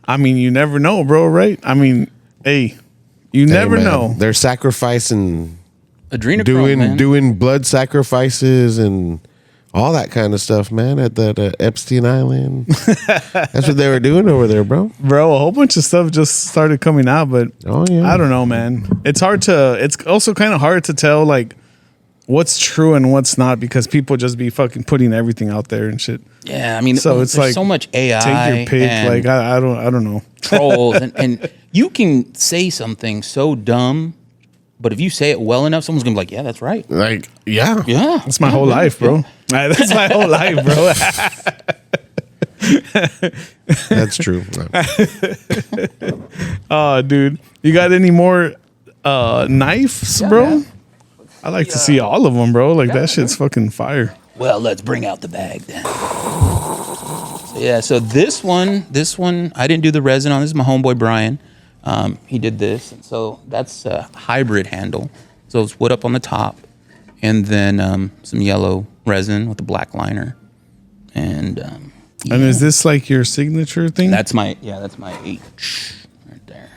I mean, you never know, bro, right? I mean, you never know. They're sacrificing, Adrenochrome, doing blood sacrifices and all that kind of stuff, man, at that Epstein Island. That's what they were doing over there, bro. Bro, a whole bunch of stuff just started coming out, but I don't know, man. It's also kind of hard to tell, like, what's true and what's not because people just be fucking putting everything out there and shit. Yeah, I mean, so it's like so much AI. Take your pick. Like, I don't know. Trolls. and you can say something so dumb But if you say it well enough, someone's gonna be like, "Yeah, that's right." Like, yeah. Yeah, That's my whole life, bro. That's my whole life, bro. That's true. Oh, dude. You got any more knives, bro? man. I like to see all of them, bro. Like, that shit's fucking fire. Well, let's bring out the bag then. So, yeah, so this one, I didn't do the resin on. This is my homeboy Brian. He did this, and so that's a hybrid handle. So it's wood up on the top, and then some yellow resin with a black liner, and And is this like your signature thing? that's my H right there.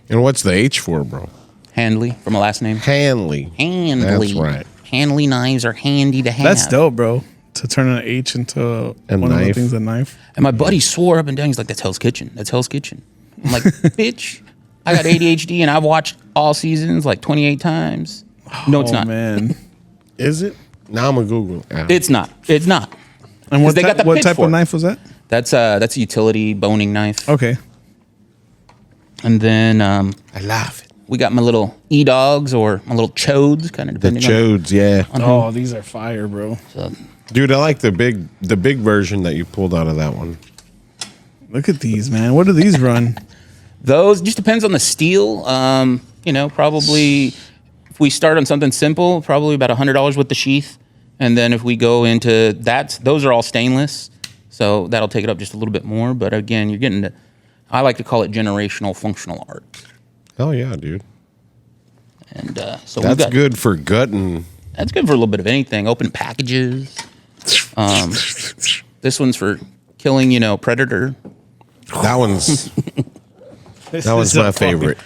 And what's the H for, bro? Handley from my last name. Handley. Handley. That's right. Handley knives are handy to have. That's dope, bro. To turn an H into A one of the knife. things, a knife. And my buddy swore up and down. He's like, "That's Hell's Kitchen. That's Hell's Kitchen." I'm like, "Bitch, I got ADHD and I've watched all seasons like 28 times." No, it's Oh, not. man. Is it? Now I'm going to Google. Yeah. It's not. It's not. And what, They got the what pits type for of it. knife was that? That's a utility boning knife. Okay. And then I love it. we got my little e-dogs or my little chodes, kind of The depending chodes, yeah. Oh, these are fire, bro. on. Dude, I like the big version that you pulled out of that one. Look at these, man. What do these run? Those just depends on the steel. Probably if we start on something simple, probably about $100 with the sheath, and then if we go into that, those are all stainless, so that'll take it up just a little bit more. But again, you're getting to, I like to call it generational functional art, Hell yeah, dude. and so we've That's got, good for gutting. That's good for a little bit of anything. Open packages. This one's for killing, predator. That one's my favorite.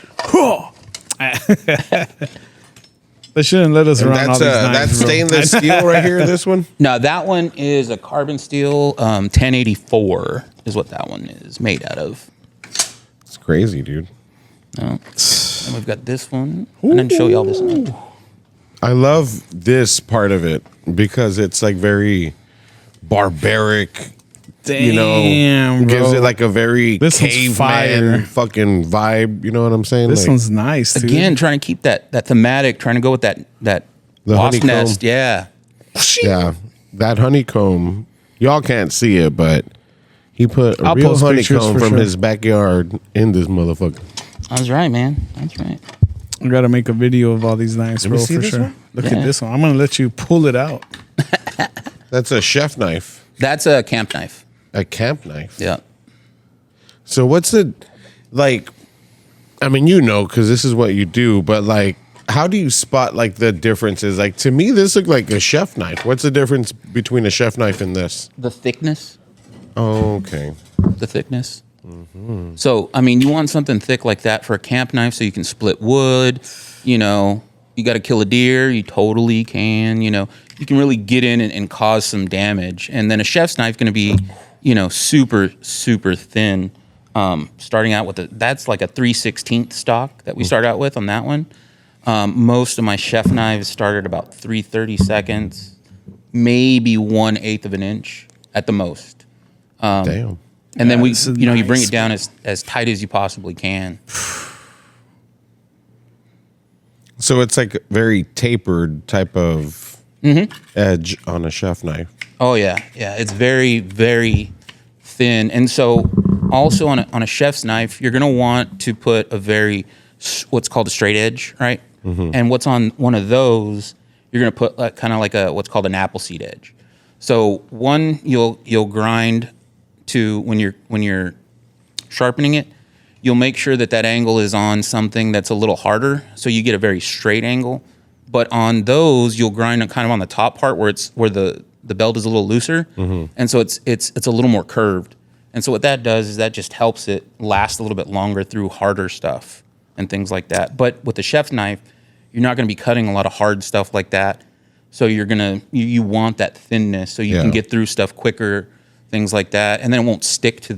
They shouldn't let us And run all that's these knives, that's bro. stainless steel right here. This one. Now that one is a carbon steel 1084 is what that one is made out of. It's crazy, dude. And we've got this one. I didn't show y'all this one. I love this part of it because it's like very barbaric. Damn, bro. Gives it like a very This one's fire. caveman fucking vibe. You know what I'm saying? This Like, one's nice, dude. Again, trying to keep that thematic, trying to go with that The wasp honeycomb. nest. Yeah. yeah, that honeycomb. Y'all can't see it, but he put a I'll real post pictures honeycomb for from sure. his backyard in this motherfucker. That's right, man. That's right. I gotta make a video of all these knives, Let me bro, see for this sure. one. Look Yeah. at this one. I'm gonna let you pull it out. That's a chef knife, That's a camp knife. a camp knife. Yeah. So what's it like? I mean, because this is what you do, but like, how do you spot like the differences? Like to me, this looked like a chef knife. What's the difference between a chef knife and this? The thickness. Oh, okay. The thickness. So, I mean, you want something thick like that for a camp knife so you can split wood. You got to kill a deer. You totally can. You can really get in and cause some damage. And then a chef's knife going to be, super, super thin. Starting out with that's like a 3/16 stock that we start out with on that one. Most of my chef knives started about 3/32, maybe 1/8 of an inch at the most. Damn. And then this is you bring nice, it down as tight as you possibly can. So it's like a very tapered type of edge on a chef knife. Oh yeah, yeah. It's very, very thin. And so also on a chef's knife, you're gonna want to put what's called a straight edge, right? And what's on one of those, you're gonna put kind of like what's called an appleseed edge. So one you'll grind to when you're sharpening it, you'll make sure that angle is on something that's a little harder, so you get a very straight angle. But on those, you'll grind it kind of on the top part where the belt is a little looser, and so it's a little more curved. And so what that does is that just helps it last a little bit longer through harder stuff and things like that. But with the chef's knife, you're not going to be cutting a lot of hard stuff like that. So you want that thinness so you can get through stuff quicker, things like that, and then it won't stick to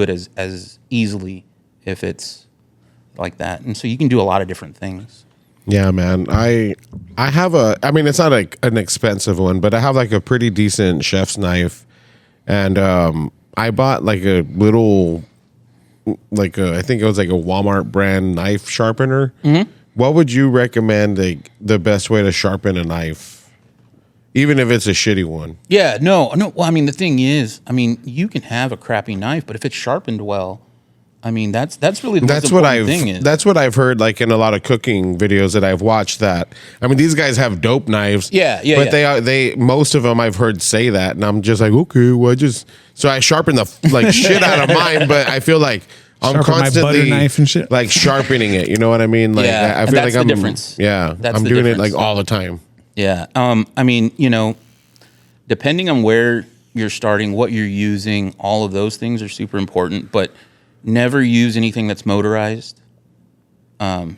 it as easily if it's like that. And so you can do a lot of different things. Yeah, man. I have it's not like an expensive one, but I have like a pretty decent chef's knife. And I bought like a little, I think it was like a Walmart brand knife sharpener What would you recommend the best way to sharpen a knife, even if it's a shitty one? Yeah, no. Well, I mean, the thing is, I mean, you can have a crappy knife, but if it's sharpened well, I mean, that's really the most important thing is. That's what I've heard, like in a lot of cooking videos that I've watched. That I mean, these guys have dope knives. But they most of them I've heard say that, and I'm just like, okay, well, so I sharpen the like shit out of mine, but I feel like I'm constantly my butter knife and shit. like sharpening it. You know what I mean? Like I feel like the I'm difference. Yeah, That's I'm the doing difference. it like all the time. Yeah. I mean, depending on where you're starting, what you're using, all of those things are super important, but never use anything that's motorized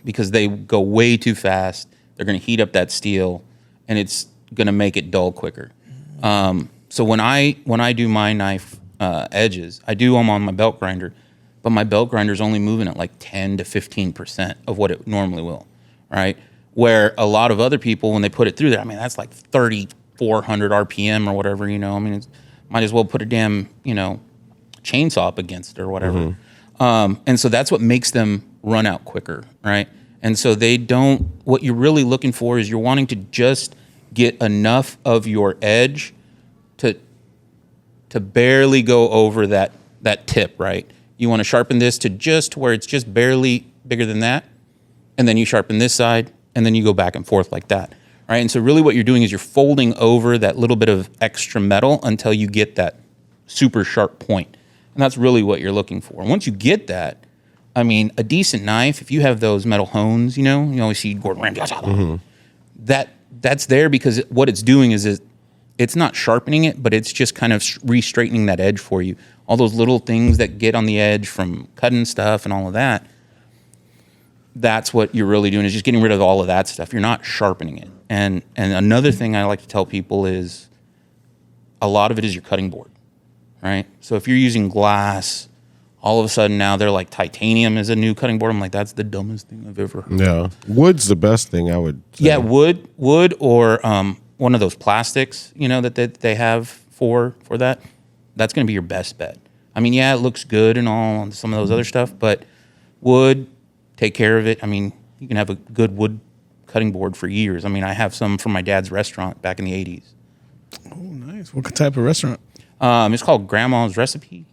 because they go way too fast. They're going to heat up that steel and it's going to make it dull quicker. So when I do my knife edges, I do them on my belt grinder, but my belt grinder is only moving at like 10 to 15% of what it normally will, right? Where a lot of other people, when they put it through there, I mean, that's like 3,400 RPM or whatever, I mean, might as well put a damn, chainsaw up against it or whatever. And so that's what makes them run out quicker, right? And so what you're really looking for is you're wanting to just get enough of your edge to barely go over that tip, right? You want to sharpen this to just where it's just barely bigger than that. And then you sharpen this side and then you go back and forth like that, right? And so really what you're doing is you're folding over that little bit of extra metal until you get that super sharp point. And that's really what you're looking for. And once you get that, I mean, a decent knife, if you have those metal hones, you always see Gordon Ramsay, that's there because what it's doing is it's not sharpening it, but it's just kind of re-straightening that edge for you. All those little things that get on the edge from cutting stuff and all of that, that's what you're really doing is just getting rid of all of that stuff. You're not sharpening it. And another thing I like to tell people is a lot of it is your cutting board, right? So if you're using glass, all of a sudden now they're like titanium is a new cutting board. I'm like, that's the dumbest thing I've ever heard. Yeah. Wood's the best thing, I would say. Yeah, wood or one of those plastics, that they have for that. That's going to be your best bet. I mean, yeah, it looks good and all and some of those other stuff, but wood, take care of it. I mean, you can have a good wood cutting board for years. I mean, I have some from my dad's restaurant back in the 80s. Oh, nice. What type of restaurant? It's called Grandma's Recipe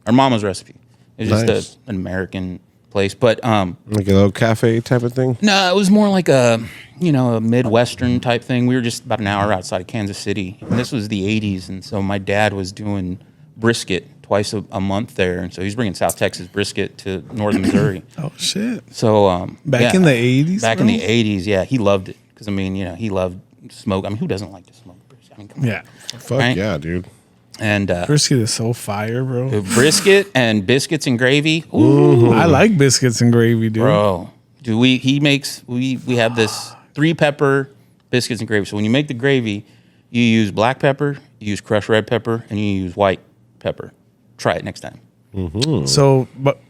or Mama's Recipe. It's just an American place, but like a little cafe type of thing. No, it was more like a Midwestern type thing. We were just about an hour outside of Kansas City, and this was the 80s, and so my dad was doing brisket twice a month there, and so he's bringing South Texas brisket to northern Missouri. Oh shit! So back in the 80s. Back in the 80s, yeah, he loved it because he loved smoke. I mean, who doesn't like to smoke brisket? I mean, come on. Yeah, fuck right? Yeah, dude. And brisket is so fire, bro. Brisket and biscuits and gravy. Ooh. I like biscuits and gravy, dude. Bro, we have this 3-pepper biscuits and gravy. So when you make the gravy, you use black pepper, you use crushed red pepper, and you use white pepper. Try it next time. Mm-hmm. So, but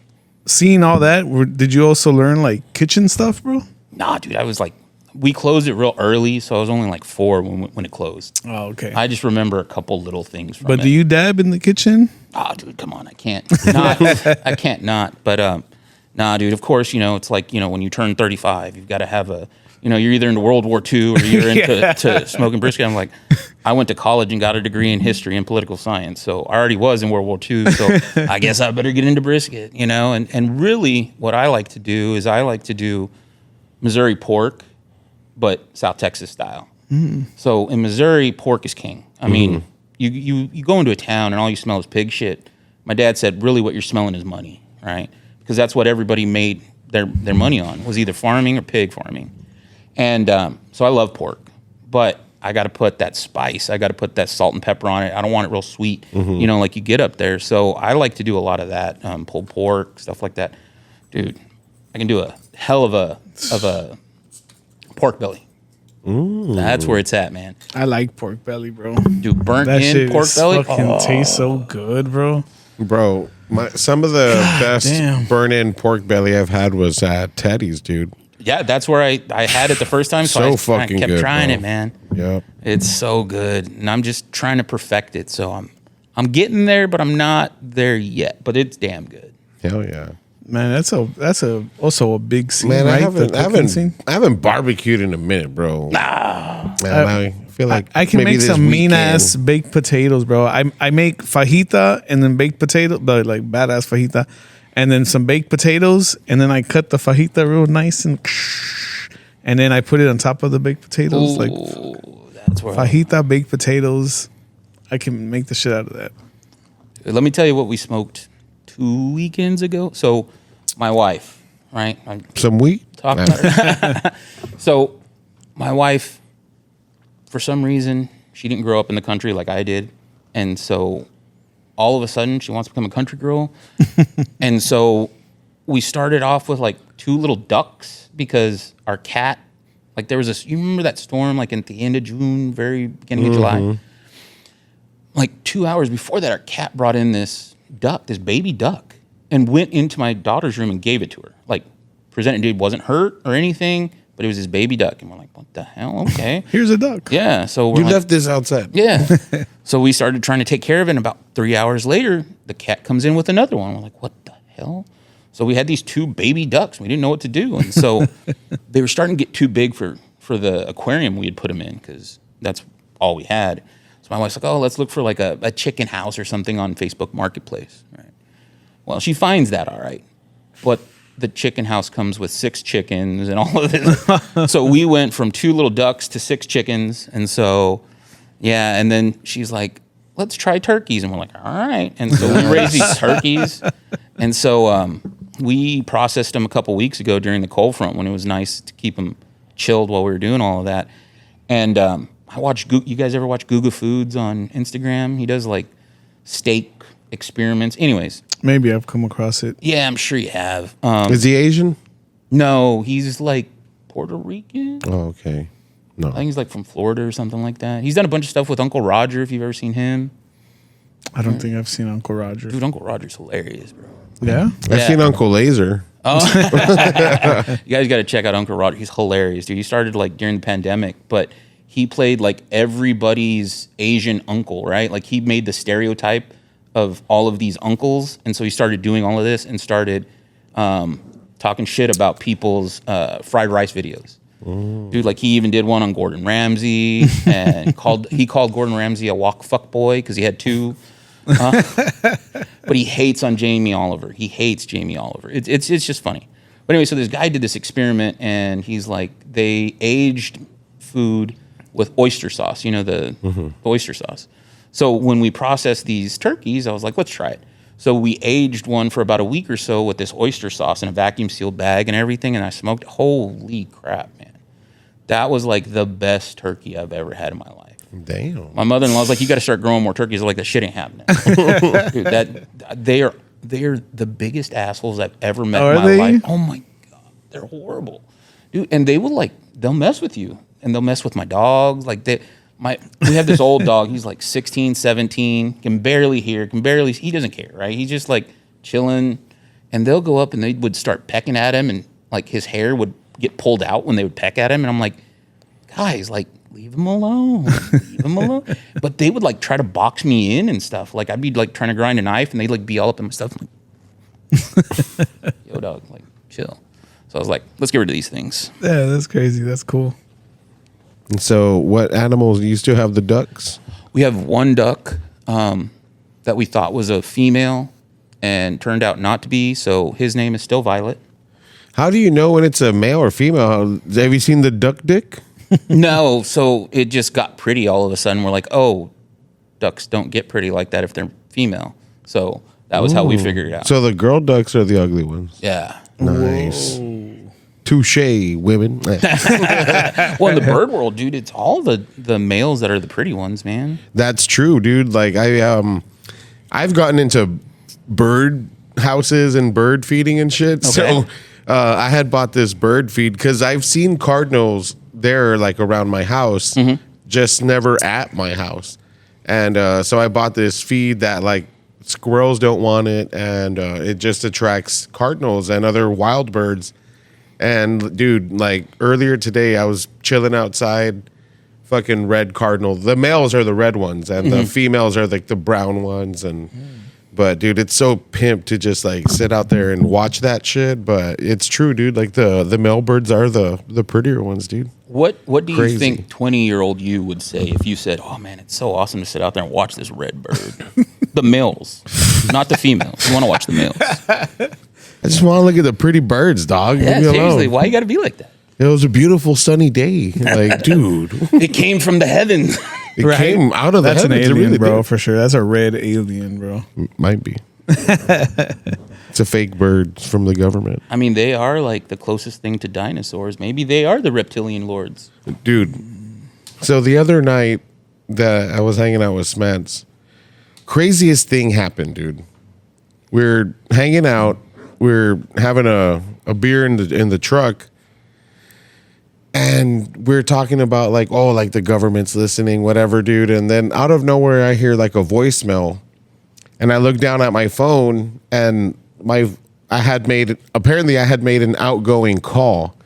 seeing all that, did you also learn like kitchen stuff, bro? Nah, dude, I was like, we closed it real early, so I was only like 4 when it closed. Oh, okay. I just remember a couple little things from it. But do you dab in the kitchen? Oh, dude, come on, I can't not. I can't not. But nah, dude, of course, it's like, when you turn 35, you've got to have you're either into World War II or you're into to smoking brisket. I'm like, I went to college and got a degree in history and political science, so I already was in World War II, so I guess I better get into brisket, And really, what I like to do is I like to do Missouri pork, but South Texas style. Mm. So in Missouri, pork is king. I mean, you go into a town and all you smell is pig shit. My dad said, really what you're smelling is money, right? Because that's what everybody made their money on, was either farming or pig farming. And so I love pork, but I got to put that spice. I got to put that salt and pepper on it. I don't want it real sweet, like you get up there. So I like to do a lot of that, pulled pork, stuff like that. Dude, I can do a hell of a pork belly. Ooh. That's where it's at, man. I like pork belly, bro. Dude, burnt that in shit pork belly fucking tastes so good, bro. Bro, some of the best burn-in pork belly I've had was at Teddy's, dude. Yeah, that's where I had it the first time. So I kept good, trying bro. it, man. Yep. It's so good, and I'm just trying to perfect it. So I'm getting there, but I'm not there yet. But it's damn good. Hell yeah. Man, that's also a big scene, Man, right? I haven't The cooking scene. barbecued in a minute, bro. Man, I feel like I can maybe make this some mean weekend- ass baked potatoes, bro. I make fajita and then baked potato, but like badass fajita, and then some baked potatoes, and then I cut the fajita real nice and then I put it on top of the baked potatoes, like That's where fajita baked potatoes. I can make the shit out of that. Let me tell you what we smoked 2 weekends ago. So, my wife, right? some wheat. Talk about her. So, my wife, for some reason, she didn't grow up in the country like I did, and so all of a sudden she wants to become a country girl, and so we started off with like 2 little ducks because our cat, like there was this. You remember that storm, like at the end of June, very beginning of July. Like 2 hours before that, our cat brought in this duck, this baby duck, and went into my daughter's room and gave it to her. Like, presented, dude, wasn't hurt or anything, but it was this baby duck. And we're like, what the hell? Okay. Here's a duck. Yeah. So we're You like, left this outside. yeah. So we started trying to take care of it. And about 3 hours later, the cat comes in with another one. We're like, what the hell? So we had these 2 baby ducks. We didn't know what to do. And so they were starting to get too big for the aquarium we had put them in because that's all we had. My wife's like, oh, let's look for like a chicken house or something on Facebook Marketplace. Right. Well, she finds that all right. But the chicken house comes with 6 chickens and all of this. So we went from 2 little ducks to 6 chickens. And so, yeah. And then she's like, let's try turkeys. And we're like, all right. And so we raised these turkeys. And so we processed them a couple weeks ago during the cold front when it was nice to keep them chilled while we were doing all of that. And I watch. You guys ever watch Guga Foods on Instagram? He does like steak experiments. Anyways, Maybe I've come across it. yeah, I'm sure you have. Is he Asian? No, he's like Puerto Rican. Oh, okay. No. I think he's like from Florida or something like that. He's done a bunch of stuff with Uncle Roger. If you've ever seen him, I don't think I've seen Uncle Roger. dude, Uncle Roger's hilarious, bro. Yeah? I've seen Uncle Laser. You guys got to check out Uncle Roger. He's hilarious, dude. He started like during the pandemic, but he played like everybody's Asian uncle, right? Like he made the stereotype of all of these uncles. And so he started doing all of this and started talking shit about people's fried rice videos. Dude, like he even did one on Gordon Ramsay and he called Gordon Ramsay a walk fuck boy because he had 2. But he hates on Jamie Oliver. He hates Jamie Oliver. It's just funny. But anyway, so this guy did this experiment and he's like, they aged food with oyster sauce, you know, the oyster sauce. So when we processed these turkeys, I was like, let's try it. So we aged one for about a week or so with this oyster sauce in a vacuum sealed bag and everything. And I smoked, holy crap, man. That was like the best turkey I've ever had in my life. Damn. My mother-in-law's like, you got to start growing more turkeys. I'm like, that shit ain't happening. Dude, they are the biggest assholes I've ever met in my life. Oh my God. They're horrible. Dude, and they'll mess with you. And they'll mess with my dogs. Like we have this old dog. He's like 16, 17, can barely hear, he doesn't care, right? He's just like chilling. And they'll go up and they would start pecking at him and like his hair would get pulled out when they would peck at him. And I'm like, guys, like leave him alone. Leave him alone. But they would like try to box me in and stuff. Like I'd be like trying to grind a knife and they'd like be all up in my stuff. I'm like, yo dog, like chill. So I was like, let's get rid of these things. Yeah, that's crazy. That's cool. And so what animals, do you still have the ducks? We have one duck that we thought was a female and turned out not to be. So his name is still Violet. How do you know when it's a male or female? Have you seen the duck dick? No. So it just got pretty all of a sudden. We're like, oh, ducks don't get pretty like that if they're female. So that was how we figured it out. So the girl ducks are the ugly ones. Yeah. Nice. Touche, women. Well, in the bird world, dude, it's all the males that are the pretty ones, man. That's true, dude. Like I've gotten into bird houses and bird feeding and shit. Okay. So I had bought this bird feed because I've seen cardinals there like around my house, just never at my house. And so I bought this feed that like squirrels don't want it, and it just attracts cardinals and other wild birds. And dude, like earlier today, I was chilling outside, fucking red cardinal. The males are the red ones, and the females are like the brown ones. And But dude, it's so pimp to just like sit out there and watch that shit. But it's true, dude. Like the male birds are the prettier ones, dude. What do you Crazy. think 20-year-old you would say if you said, "Oh man, it's so awesome to sit out there and watch this red bird"? The males, not the females. You want to watch the males? I just want to look at the pretty birds, dog. Yeah, Leave me seriously. alone. Why you got to be like that? It was a beautiful sunny day. Like, dude, It came from the heavens. it came out of the That's an heavens. It alien, really bro, did. for sure. That's a red alien, bro. Might be. It's a fake bird from the government. I mean, they are like the closest thing to dinosaurs. Maybe they are the reptilian lords. Dude. So the other night that I was hanging out with Smants, craziest thing happened, dude. We're hanging out. We're having a beer in the truck. And we're talking about like, oh, like the government's listening, whatever, dude. And then out of nowhere, I hear like a voicemail. And I look down at my phone and I had made an outgoing call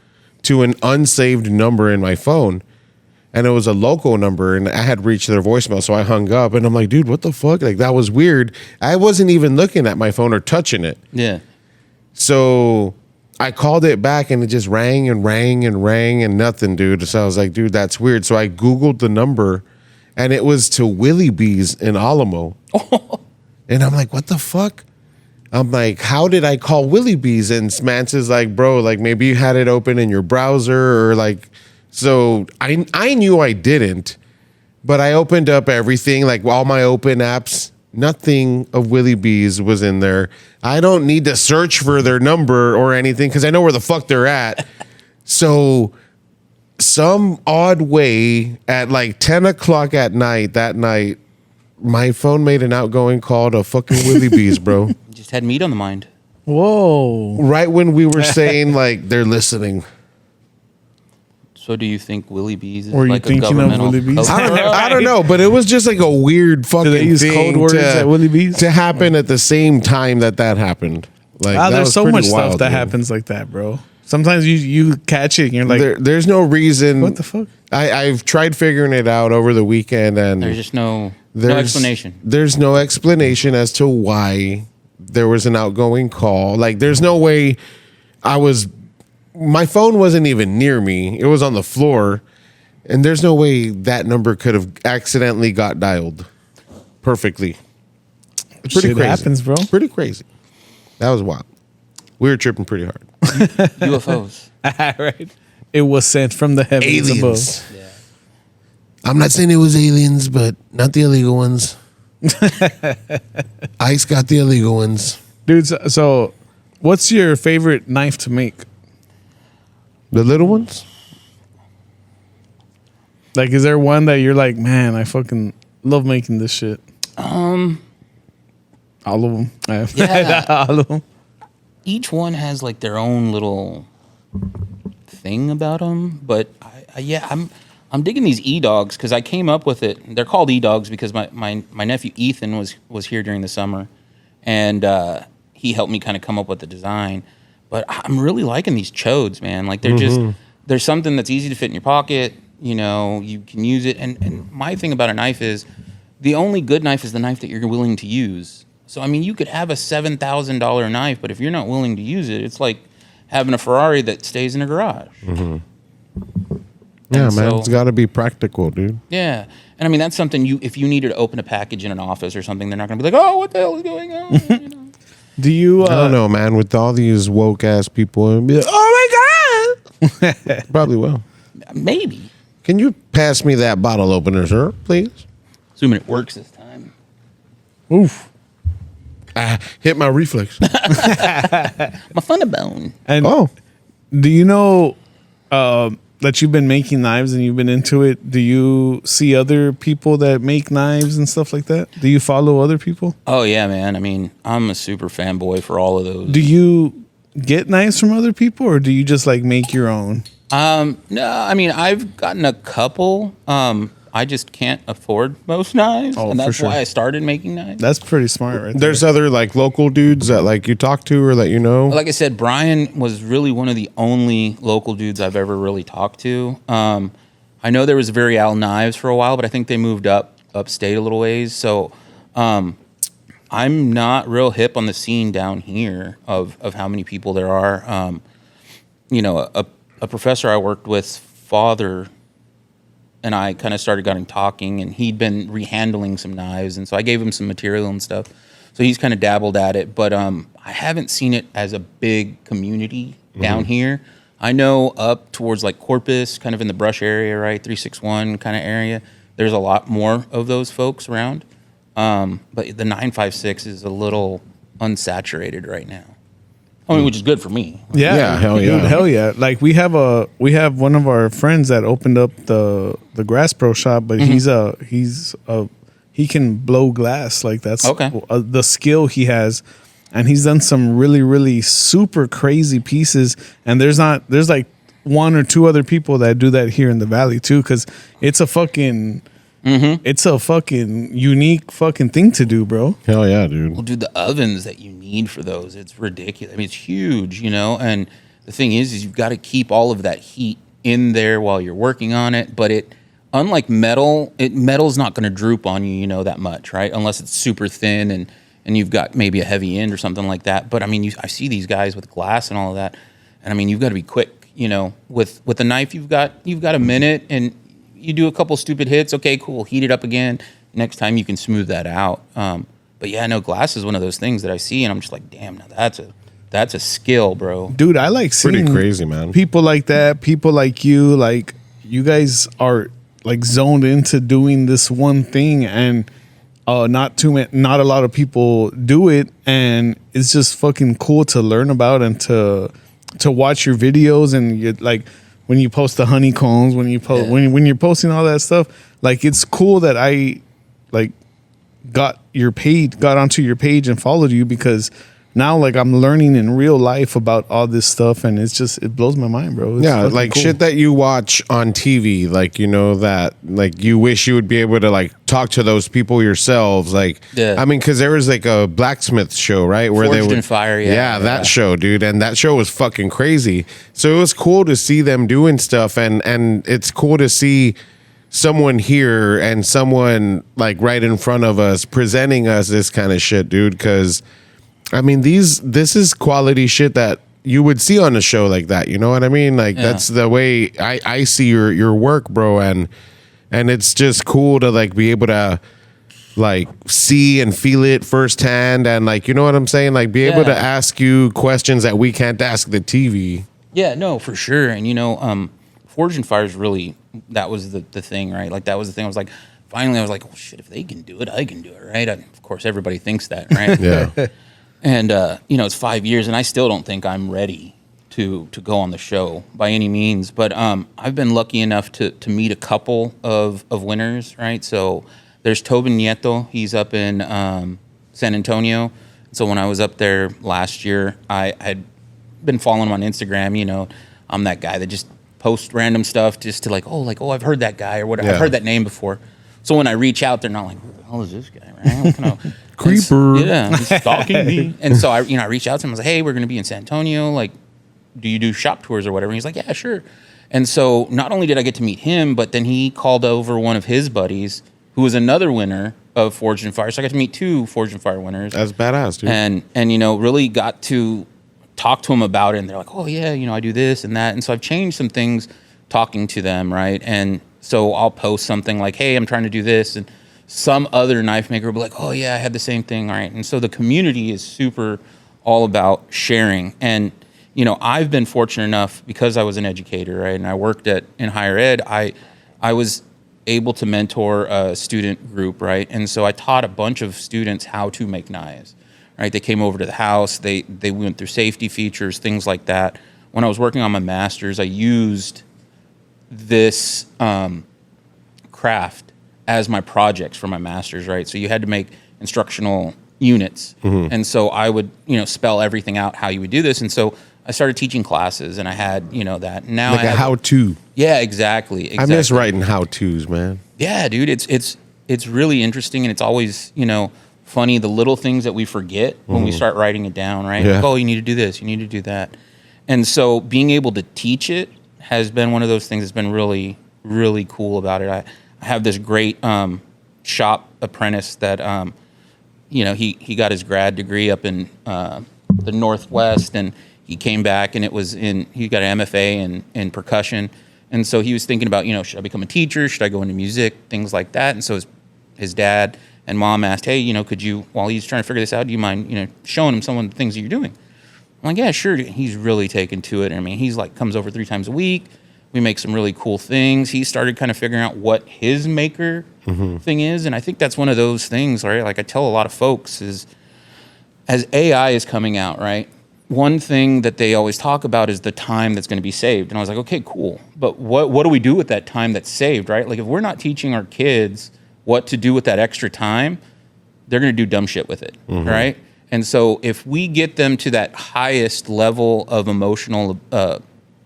to an unsaved number in my phone. And it was a local number and I had reached their voicemail. So I hung up and I'm like, dude, what the fuck? Like that was weird. I wasn't even looking at my phone or touching it. Yeah. So I called it back and it just rang and rang and rang and nothing, dude. So I was like, dude, that's weird. So I Googled the number and it was to Willie B's in Alamo. And I'm like, what the fuck? I'm like, how did I call Willie B's? And Smance is like, bro, like maybe you had it open in your browser or like, so I knew I didn't, but I opened up everything, like all my open apps. Nothing of Willie B's was in there. I don't need to search for their number or anything because I know where the fuck they're at. So some odd way at like 10 o'clock at night, that night, my phone made an outgoing call to fucking Willie B's, bro. You just had meat on the mind. Whoa. Right when we were saying like they're listening. So do you think Willie B's is Were you like a thinking of governmental Willie B's? I don't know, but it was just like a weird fucking Do they use thing code words at Willie B's? to happen at the same time that happened. Like that There's was so pretty much wild, stuff that dude. happens like that, bro. Sometimes you catch it and you're like, There's no reason. what the fuck? I've tried figuring it out over the weekend, and There's just no there's explanation. There's no explanation as to why there was an outgoing call. Like, there's no way my phone wasn't even near me. It was on the floor. And there's no way that number could have accidentally got dialed perfectly. It's pretty Shit crazy. happens, bro. Pretty crazy. That was wild. We were tripping pretty hard. UFOs. Right. It was sent from the heavens above. Yeah. I'm not saying it was aliens, but not the illegal ones. Ice got the illegal ones. Dude, so what's your favorite knife to make? The little ones? Like, is there one that you're like, man, I fucking love making this shit? All of them. Yeah. All of them. Each one has like their own little thing about them, but I'm digging these e-dogs because I came up with it. They're called e-dogs because my nephew Ethan was here during the summer, and he helped me kind of come up with the design. But I'm really liking these chodes, man. Like there's something that's easy to fit in your pocket. You know, you can use it. And my thing about a knife is the only good knife is the knife that you're willing to use. So, I mean, you could have a $7,000 knife, but if you're not willing to use it, it's like having a Ferrari that stays in a garage. Mm-hmm. Yeah, And man. so- It's got to be practical, dude. Yeah. And I mean, that's something if you needed to open a package in an office or something, they're not going to be like, oh, what the hell is going on? You know? Do you? I don't know, man. With all these woke ass people, and be like, oh my God. Probably will. Maybe. Can you pass me that bottle opener, sir, please? Assuming it works this time. Oof. Hit my reflex. My funny bone. And do you know that you've been making knives and you've been into it? Do you see other people that make knives and stuff like that? Do you follow other people? Oh, yeah, man. I mean, I'm a super fanboy for all of those. Do you get knives from other people or do you just like make your own? No, I mean, I've gotten a couple. I just can't afford most knives. Oh, and for that's sure. why I started making knives. That's pretty smart, right? There's other like local dudes that like you talk to or that you know. Like I said, Brian was really one of the only local dudes I've ever really talked to. I know there was Very Al Knives for a while, but I think they moved upstate a little ways. So I'm I'm not real hip on the scene down here of how many people there are. You know, a professor I worked with, father, and I kind of started getting talking, and he'd been rehandling some knives, and so I gave him some material and stuff. So he's kind of dabbled at it, but I haven't seen it as a big community down here. I know up towards like Corpus, kind of in the Brush area, right, 361 kind of area, there's a lot more of those folks around. But the 956 is a little unsaturated right now. I mean, which is good for me. Yeah, hell yeah. Dude, hell yeah. Like we have one of our friends that opened up the Grass Pro shop, but he can blow glass. Like that's Okay. The skill he has, and he's done some really, really super crazy pieces. And there's like one or two other people that do that here in the Valley too, because it's a fucking unique fucking thing to do, bro. Hell yeah, dude. Well, dude, the ovens that you need for those, it's ridiculous. I mean, it's huge, you know, and the thing is you've got to keep all of that heat in there while you're working on it. But unlike metal's not going to droop on you, you know, that much, right? Unless it's super thin and you've got maybe a heavy end or something like that. But I mean, I see these guys with glass and all of that, and I mean, you've got to be quick, you know. With a knife, you've got a minute, and you do a couple stupid hits. Okay, cool. Heat it up again. Next time you can smooth that out. But yeah, no, glass is one of those things that I see, and I'm just like, damn, now that's a skill, bro. Dude, I like seeing Pretty crazy, man. People like that, people like you guys are like zoned into doing this one thing, and not a lot of people do it, and it's just fucking cool to learn about and to watch your videos, and you like when you post the honeycombs, when you post when you're posting all that stuff. Like, it's cool that I like got onto your page and followed you, because now, like, I'm learning in real life about all this stuff, and it blows my mind, bro. It's like cool. Shit that you watch on TV, like, you know, that like you wish you would be able to like talk to those people yourselves. Like, Yeah. I mean, because there was like a blacksmith show, right, where Forged they would in Fire, that show, dude, and that show was fucking crazy. So it was cool to see them doing stuff, and it's cool to see someone here and someone like right in front of us presenting us this kind of shit, dude, because I mean, this is quality shit that you would see on a show like that. You know what I mean? Like, that's the way I see your work, bro. And it's just cool to like be able to like see and feel it firsthand. And like, you know what I'm saying? Like, be able to ask you questions that we can't ask the TV. Yeah, no, for sure. And, you know, Forged in Fire is really, that was the thing, right? Like, that was the thing. I was like, finally, I was like, oh, shit, if they can do it, I can do it, right? And of course, everybody thinks that, right? Yeah. And, you know, it's 5 years, and I still don't think I'm ready to go on the show by any means. But I've been lucky enough to meet a couple of winners, right? So there's Tobin Nieto. He's up in San Antonio. So when I was up there last year, I had been following him on Instagram. You know, I'm that guy that just posts random stuff just to like, oh, I've heard that guy or whatever. I've heard that name before. So when I reach out, they're not like, who the hell is this guy, right? What kind of creeper? Yeah, he's stalking me. And so I reached out to him. I was like, hey, we're going to be in San Antonio. Like, do you do shop tours or whatever? And he's like, yeah, sure. And so not only did I get to meet him, but then he called over one of his buddies who was another winner of Forged in Fire. So I got to meet two Forged in Fire winners. That's badass, dude. And you know, really got to talk to them about it. And they're like, oh, yeah, you know, I do this and that. And so I've changed some things talking to them, right? And so I'll post something like, hey, I'm trying to do this. And some other knife maker will be like, oh, yeah, I had the same thing, right? And so the community is super all about sharing. And, you know, I've been fortunate enough because I was an educator, right? And I worked in higher ed. I was able to mentor a student group, right? And so I taught a bunch of students how to make knives, right? They came over to the house. They went through safety features, things like that. When I was working on my master's, I used this craft as my projects for my master's, right? So you had to make instructional units. Mm-hmm. And so I would, you know, spell everything out how you would do this. And so I started teaching classes, and I had, you know, that. Now like I have a how-to. Yeah, exactly. I miss writing how-tos, man. Yeah, dude, it's really interesting, and it's always, you know, funny the little things that we forget when we start writing it down, right? Yeah. Like, oh, you need to do this, you need to do that. And so being able to teach it has been one of those things that's been really, really cool about it. I have this great shop apprentice that he got his grad degree up in the Northwest, and he came back, and he got an MFA in percussion. And so he was thinking about, should I become a teacher? Should I go into music? Things like that. And so his dad and mom asked, hey, could you, while he's trying to figure this out, do you mind, showing him some of the things that you're doing? I'm like, yeah, sure. He's really taken to it. I mean, he's like comes over 3 times a week. We make some really cool things. He started kind of figuring out what his maker thing is. And I think that's one of those things, right? Like I tell a lot of folks is, as AI is coming out, right? One thing that they always talk about is the time that's going to be saved. And I was like, okay, cool. But what do we do with that time that's saved, right? Like if we're not teaching our kids what to do with that extra time, they're going to do dumb shit with it, right? And so if we get them to that highest level of emotional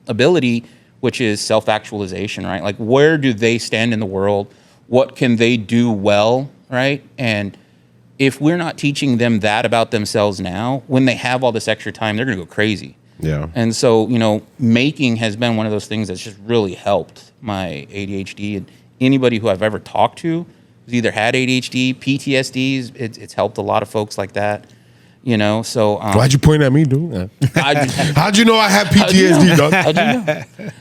ability, which is self-actualization, right? Like where do they stand in the world? What can they do well, right? And if we're not teaching them that about themselves now, when they have all this extra time, they're going to go crazy. Yeah. And so, making has been one of those things that's just really helped my ADHD. And anybody who I've ever talked to who's either had ADHD, PTSD, it's helped a lot of folks like that. So why'd you point at me, dude? How'd you know I have PTSD, dog? How'd you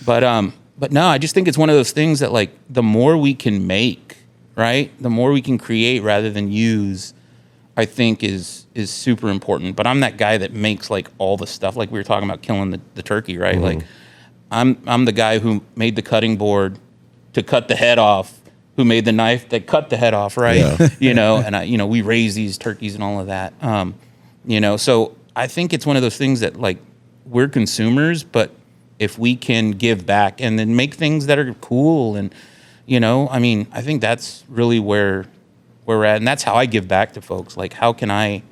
know? But no, I just think it's one of those things that like the more we can make, right? The more we can create rather than use, I think is super important. But I'm that guy that makes like all the stuff, like we were talking about killing the turkey, right? Like I'm the guy who made the cutting board to cut the head off, who made the knife that cut the head off, right? Yeah. And we raise these turkeys and all of that. So I think it's one of those things that like we're consumers, but if we can give back and then make things that are cool and I think that's really where we're at. And that's how I give back to folks. Like, how can I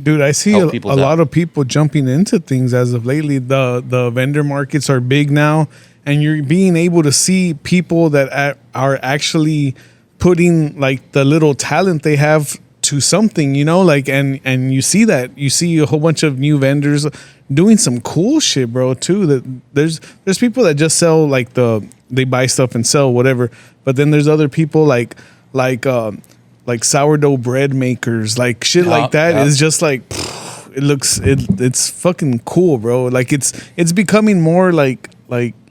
Dude, I see a people lot of people jumping into things as of lately. The vendor markets are big now, and you're being able to see people that are actually putting like the little talent they have to something, and you see that. You see a whole bunch of new vendors doing some cool shit, bro, too. That there's people that just sell like they buy stuff and sell whatever, but then there's other people like sourdough bread makers, like shit like that. Is just like it's fucking cool, bro. Like it's becoming more like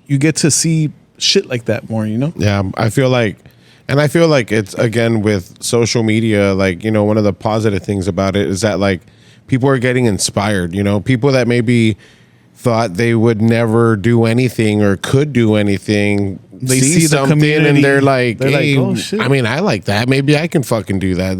you get to see shit like that more, Yeah, I feel like it's, again, with social media, like, one of the positive things about it is that like people are getting inspired, people that maybe thought they would never do anything or could do anything, they see something and they're like, hey, oh, shit. I mean, I like that. Maybe I can fucking do that.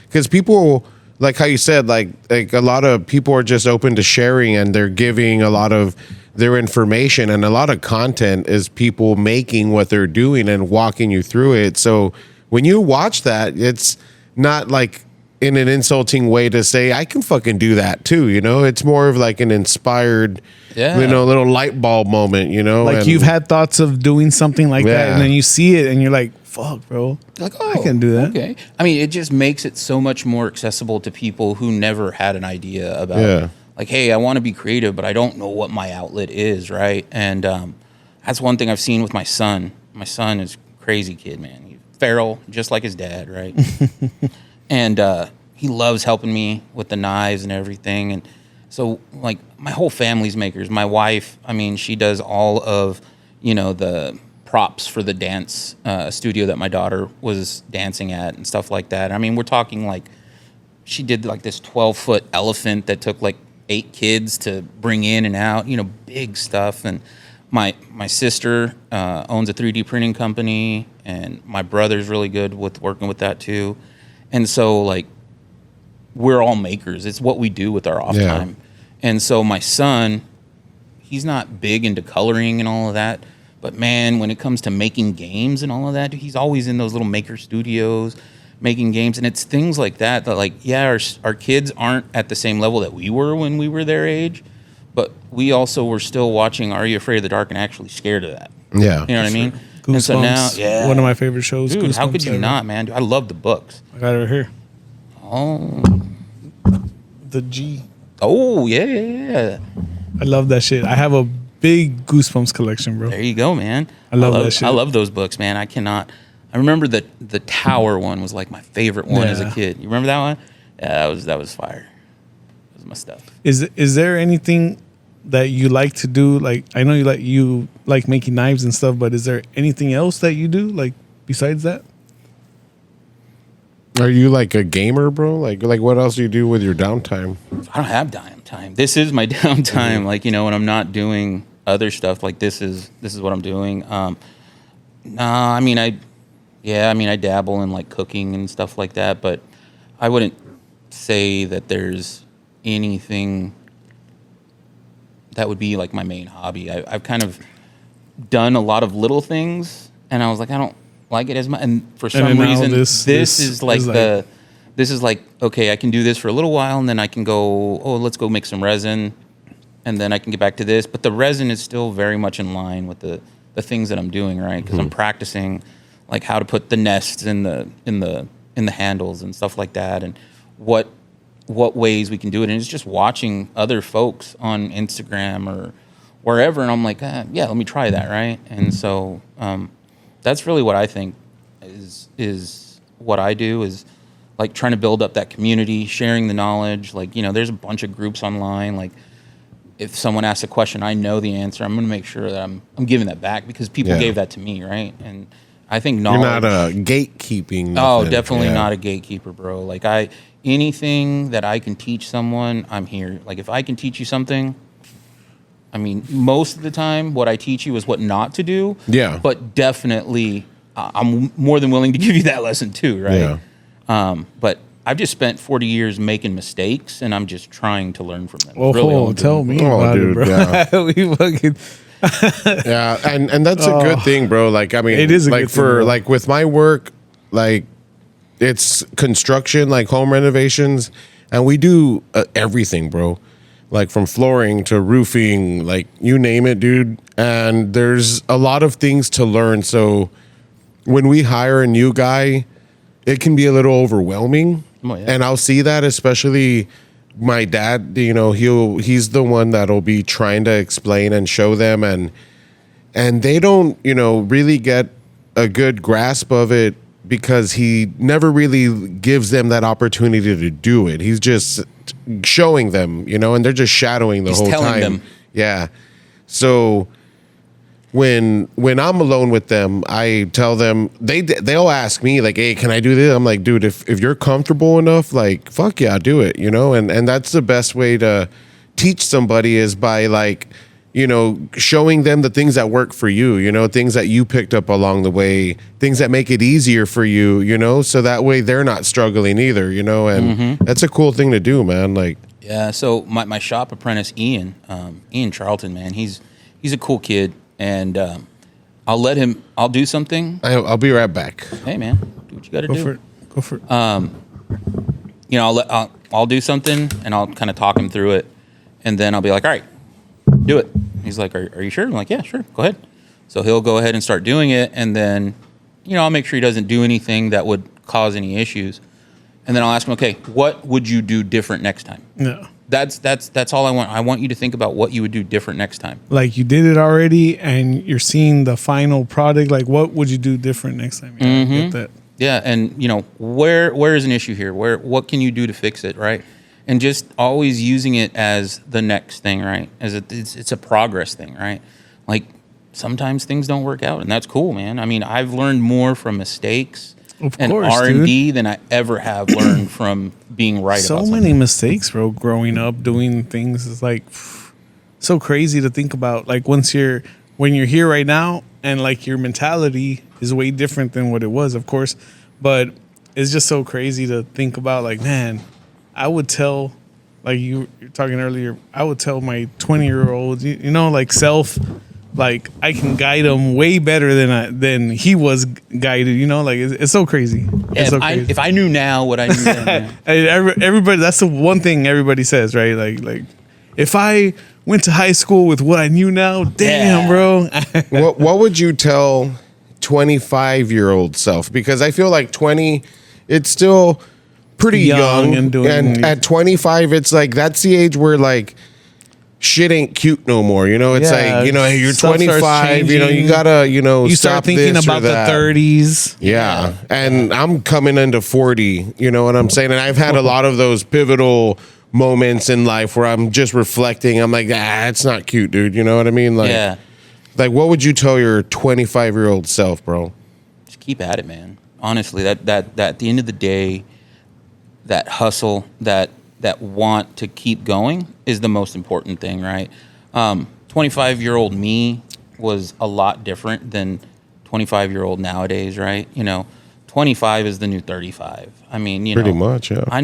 Because people, like how you said, like a lot of people are just open to sharing, and they're giving a lot of their information, and a lot of content is people making what they're doing and walking you through it. So when you watch that, it's not like in an insulting way to say I can fucking do that too, it's more of like an inspired, little light bulb moment, like, and you've had thoughts of doing something like that, and then you see it and you're like, fuck, bro, like, I can do that. Okay. I mean, it just makes it so much more accessible to people who never had an idea about like, hey, I want to be creative, but I don't know what my outlet is, right? And that's one thing I've seen with my son. My son is a crazy kid, man. He's feral, just like his dad, right? And he loves helping me with the knives and everything. And so, like, my whole family's makers. My wife, I mean, she does all of, the props for the dance studio that my daughter was dancing at and stuff like that. I mean, we're talking like she did like this 12-foot elephant that took like 8 kids to bring in and out, big stuff. And my sister owns a 3D printing company, and my brother's really good with working with that too. And so, like, we're all makers. It's what we do with our off time. And so my son, he's not big into coloring and all of that. But, man, when it comes to making games and all of that, he's always in those little maker studios making games. And it's things like that, like, our kids aren't at the same level that we were when we were their age. But we also were still watching Are You Afraid of the Dark and actually scared of that. Yeah. You know what I mean? Goosebumps. And so now, one of my favorite shows. Dude, Goosebumps how could you not, man? Dude, I love the books. I got it right here. Oh. The G. Oh, yeah. I love that shit. I have a big Goosebumps collection, bro. There you go, man. I love that shit. I love those books, man. I remember the Tower one was like my favorite one as a kid. You remember that one? Yeah, that was fire. That was my stuff. Is there anything that you like to do? Like, I know you like making knives and stuff, but is there anything else that you do like besides that? Are you like a gamer, bro? Like what else do you do with your downtime? I don't have downtime. This is my downtime. Like, you know, when I'm not doing other stuff, like this is what I'm doing. I mean, I dabble in like cooking and stuff like that, but I wouldn't say that there's anything that would be like my main hobby. I've kind of done a lot of little things, and I was like, I don't like it as much. And for some reason, this is like, okay, I can do this for a little while, and then I can go, let's go make some resin, and then I can get back to this. But the resin is still very much in line with the things that I'm doing, right? Because I'm practicing like how to put the nests in the handles and stuff like that, and what ways we can do it. And it's just watching other folks on Instagram or wherever, and I'm like, yeah, let me try that, right? And so that's really what I think is what I do, is like trying to build up that community, sharing the knowledge. Like, you know, there's a bunch of groups online. Like, if someone asks a question, I know the answer, I'm going to make sure that I'm giving that back because people gave that to me, right? And I think knowledge. You're not a gatekeeping. Nothing. Oh, definitely not a gatekeeper, bro. Like, anything that I can teach someone, I'm here. Like, if I can teach you something, I mean, most of the time, what I teach you is what not to do. Yeah. But definitely, I'm more than willing to give you that lesson too, right? Yeah. But I've just spent 40 years making mistakes, and I'm just trying to learn from them. Oh, tell me about it, bro. Yeah. We fucking... Yeah, and that's a good thing, bro. Like, I mean, it is a like good thing, bro. like with my work, like it's construction, like home renovations, and we do everything, bro. Like from flooring to roofing, like you name it, dude. And there's a lot of things to learn. So when we hire a new guy, it can be a little overwhelming. Oh, yeah. And I'll see that, especially my dad, you know, he's the one that'll be trying to explain and show them, and they don't, you know, really get a good grasp of it because he never really gives them that opportunity to do it. He's just showing them, you know, and they're just shadowing the whole time. Them. Yeah. So when I'm alone with them, I tell them, they'll ask me like, hey, can I do this? I'm like, dude, if you're comfortable enough, like, fuck yeah, do it, you know? And that's the best way to teach somebody is by, like, you know, showing them the things that work for you, you know, things that you picked up along the way, things that make it easier for you, you know, so that way they're not struggling either, you know, and that's a cool thing to do, man. Like, yeah. So my shop apprentice, Ian Charlton, man, he's a cool kid, and I'll do something. I'll be right back. Hey, man, do what you got to do. Go for it. You know, I'll do something, and I'll kind of talk him through it, and then I'll be like, all right, do it. He's like, are you sure? I'm like, yeah, sure, go ahead. So he'll go ahead and start doing it, and then, you know, I'll make sure he doesn't do anything that would cause any issues. And then I'll ask him, okay, what would you do different next time? Yeah. That's all I want. I want you to think about what you would do different next time. Like, you did it already, and you're seeing the final product. Like, what would you do different next time? You get that. Yeah, and you know, where is an issue here? What can you do to fix it, right? And just always using it as the next thing, right? It's a progress thing, right? Like, sometimes things don't work out, and that's cool, man. I mean, I've learned more from mistakes and R&D than I ever have learned from being right about something. So many mistakes, bro, growing up, doing things. Is like so crazy to think about. Like, when you're here right now, and like your mentality is way different than what it was, of course, but it's just so crazy to think about. Like, man, I would tell, like you were talking earlier, I would tell my 20-year-old, you know, like self, like I can guide him way better than he was guided. You know, like it's so crazy. Yeah, it's so crazy. If I knew now what I knew then, everybody, that's the one thing everybody says, right? Like if I went to high school with what I knew now, damn, bro. What would you tell 25-year-old self? Because I feel like 20, it's still pretty young, and at 25, it's like that's the age where like shit ain't cute no more. You know, it's Yeah, like, you know, hey, you're stuff starts 25, you know, you changing. gotta, you know, You start stop thinking this or about the that. 30s. Yeah. And I'm coming into 40, you know what I'm saying? And I've had a lot of those pivotal moments in life where I'm just reflecting. I'm like, it's not cute, dude. You know what I mean? Like, Yeah. like what would you tell your 25-year-old self, bro? Just keep at it, man. Honestly, that at the end of the day, that hustle, that want to keep going is the most important thing, right? 25-year-old me was a lot different than 25-year-old nowadays, right? You know, 25 is the new 35. I mean, you Pretty know, much, yeah. I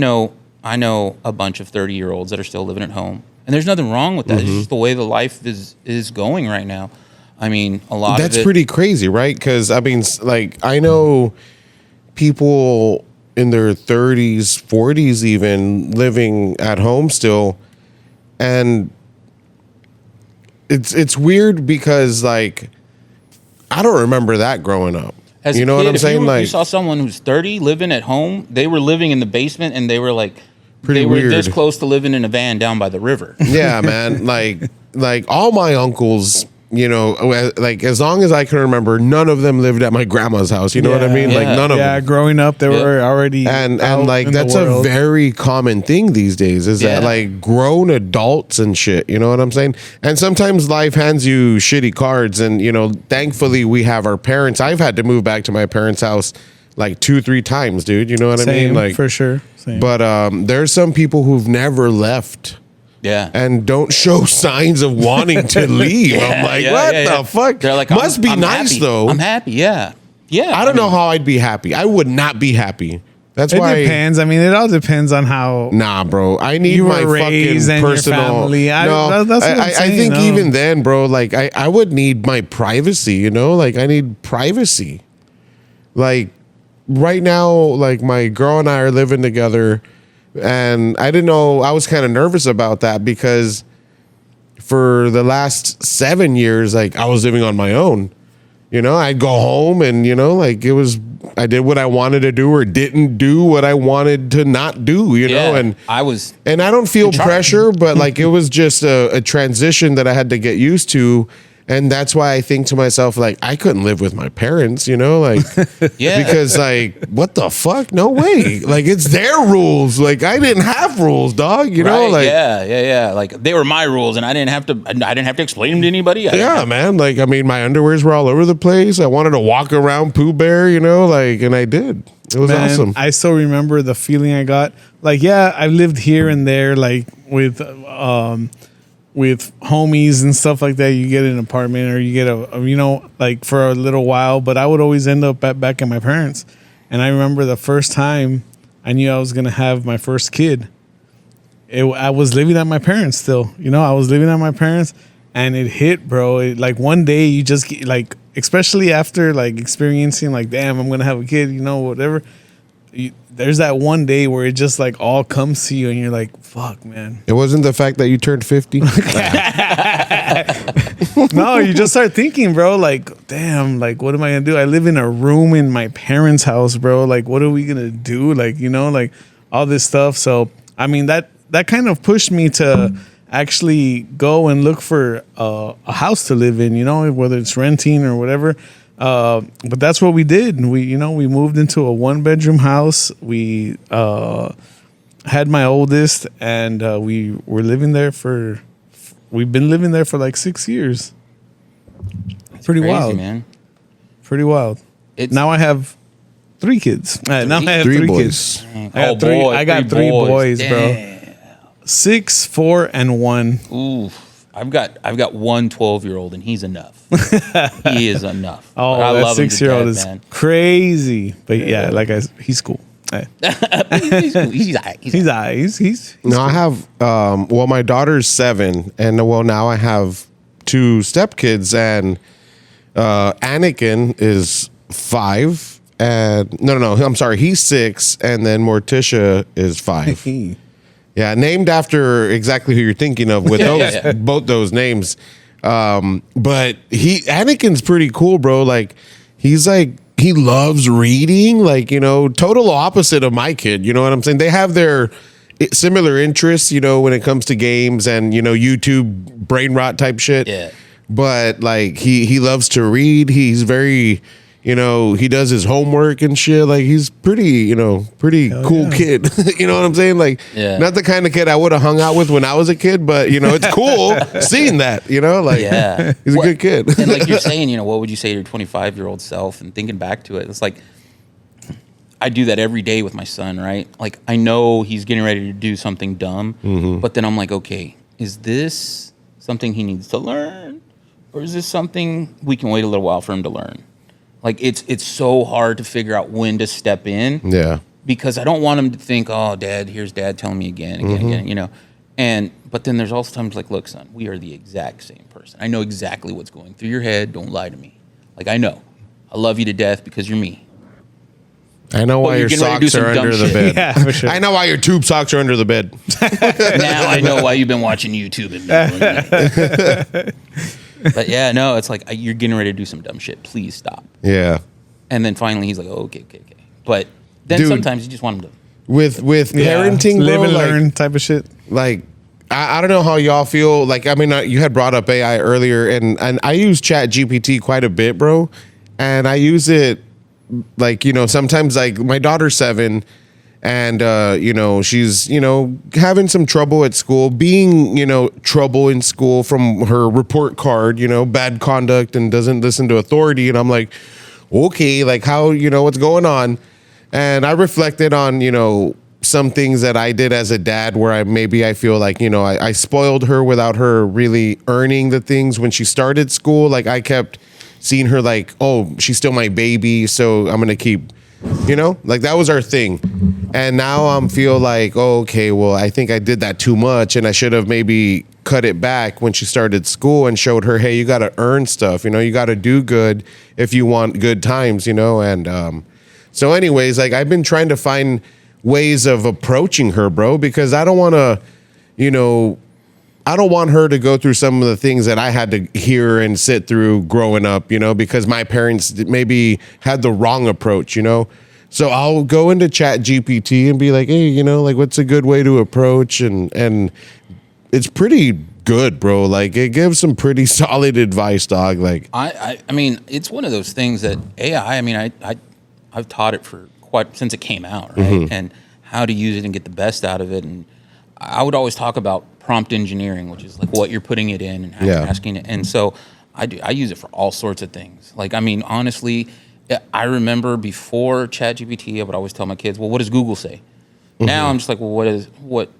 know a bunch of 30-year-olds that are still living at home, and there's nothing wrong with that. It's just the way the life is going right now. I mean, a lot That's of it, pretty crazy, right? Because, I mean, like, I know people in their 30s, 40s even living at home still. And it's weird because, like, I don't remember that growing up. As You a know kid, what I'm if saying? You Like, saw someone who's 30 living at home. They were living in the basement, and they were like, Pretty they were weird. this close to living in a van down by the river. yeah, man. Like all my uncles, you know, like as long as I can remember, none of them lived at my grandma's house. You know what I mean? Like Yeah. none of Yeah, them. growing up, they were already And out like in the that's a world. very common thing these days is that Yeah. like grown adults and shit, you know what I'm saying? And sometimes life hands you shitty cards, and you know, thankfully we have our parents. I've had to move back to my parents' house like 2-3 times, dude. You know what I Same, mean? Like for sure. Same. But there's some people who've never left Yeah. and don't show signs of wanting to leave. I'm like, what the fuck? They're like, must be I'm nice happy. though. I'm happy. Yeah. Yeah. I don't know how I'd be happy. I would not be happy. That's it why. depends. I mean, it all depends on how. Nah, bro. I need You were my fucking raised and your personal. family. No, that's what I'm I saying, think no. even then, bro. Like, I would need my privacy. You know, like I need privacy. Like right now, like my girl and I are living together, and I didn't know. I was kind of nervous about that because for the last 7 years, like I was living on my own. You know, I'd go home and, you know, like it was, I did what I wanted to do or didn't do what I wanted to not do, you know, and I was. and I don't feel charge. pressure, but like it was just a transition that I had to get used to. And that's why I think to myself, like, I couldn't live with my parents, you know, like, Yeah. because like, what the fuck? No way. Like, it's their rules. Like, I didn't have rules, dog, you know, Right, like, yeah. Like they were my rules, and I didn't have to explain them to anybody. yeah, man. Like, I mean, my underwears were all over the place. I wanted to walk around Pooh Bear, you know, like, and I did. It was Man, awesome. I still remember the feeling I got. Like, yeah, I lived here and there, like with homies and stuff like that. You get an apartment or you get a you know, like for a little while, but I would always end up back at my parents. And I remember the first time I knew I was gonna have my first kid. I was living at my parents still. You know, I was living at my parents, and it hit, bro. Like one day you just get, like, especially after like experiencing like, damn, I'm gonna have a kid, you know, whatever. There's that one day where it just like all comes to you, and you're like, fuck, man. It wasn't the fact that you turned 50. No, you just start thinking, bro, like, damn, like, what am I gonna do? I live in a room in my parents' house, bro. Like, what are we gonna do? Like, you know, like all this stuff. So, I mean, that kind of pushed me to actually go and look for a house to live in, you know, whether it's renting or whatever. But that's what we did. And we moved into a 1-bedroom house. We had my oldest, and we were living there we've been living there for like 6 years. Pretty Crazy, wild, man. Pretty wild. Now I have 3 kids. Now I have 3 kids. I got three boys, bro. 6, 4, and 1. Ooh, I've got one 12-year-old, and he's enough. He is enough. Oh, But I that love him to 6-year-old death, is man. crazy. But yeah, he's cool. Hey. He's all right. He's alright. He's No, I have, well, my daughter's 7, and well, now I have 2 stepkids, and Anakin is 5, and no, I'm sorry, he's 6, and then Morticia is 5. Yeah, named after exactly who you're thinking of with both those names. But Anakin's pretty cool, bro. Like, he's like, he loves reading, like, you know, total opposite of my kid. You know what I'm saying? They have their similar interests, when it comes to games and, YouTube brain rot type shit. Yeah. But like he loves to read. He's very, he does his homework and shit. Like he's pretty cool kid. You know what I'm saying? Like not the kind of kid I would have hung out with when I was a kid, but it's cool seeing that, like he's a good kid. And like you're saying, what would you say to your 25-year-old self? And thinking back to it, it's like, I do that every day with my son, right? Like I know he's getting ready to do something dumb, but then I'm like, okay, is this something he needs to learn? Or is this something we can wait a little while for him to learn? Like it's so hard to figure out when to step in. Yeah. Because I don't want him to think, oh, here's dad telling me again. But then there's also times like, look, son, we are the exact same person. I know exactly what's going through your head. Don't lie to me. Like I know. I love you to death because you're me. I know why your socks are under the bed. Yeah, for sure. I know why your tube socks are under the bed. Now I know why you've been watching YouTube and me. But yeah, no, it's like you're getting ready to do some dumb shit. Please stop. Yeah. And then finally he's like, oh, okay. But then Dude, sometimes you just want him to. With parenting, live bro, and like, learn type of shit. Like, I don't know how y'all feel. Like, I mean, you had brought up AI earlier, and I use Chat GPT quite a bit, bro. And I use it, like, sometimes, like, my daughter's 7, and, she's, having some trouble at school, being, trouble in school from her report card, bad conduct and doesn't listen to authority. And I'm like, okay, like, how, what's going on? And I reflected on, some things that I did as a dad where I feel like, I spoiled her without her really earning the things when she started school. Like I kept seeing her like, oh, she's still my baby, so I'm going to keep, like that was our thing. And now I'm feel like, oh, okay, well, I think I did that too much and I should have maybe cut it back when she started school and showed her, hey, you got to earn stuff, you got to do good if you want good times, and so anyways, like I've been trying to find ways of approaching her, bro, because I don't want to, I don't want her to go through some of the things that I had to hear and sit through growing up, because my parents maybe had the wrong approach, So I'll go into Chat GPT and be like, hey, like what's a good way to approach? And it's pretty good, bro. Like it gives some pretty solid advice, dog. Like I mean, it's one of those things that AI, I mean, I've taught it for quite since it came out, right? And how to use it and get the best out of it. And I would always talk about prompt engineering, which is like what you're putting it in and how you're asking it. And so I use it for all sorts of things. Like, I mean, honestly, I remember before ChatGPT, I would always tell my kids, well, what does Google say? Now I'm just like, well,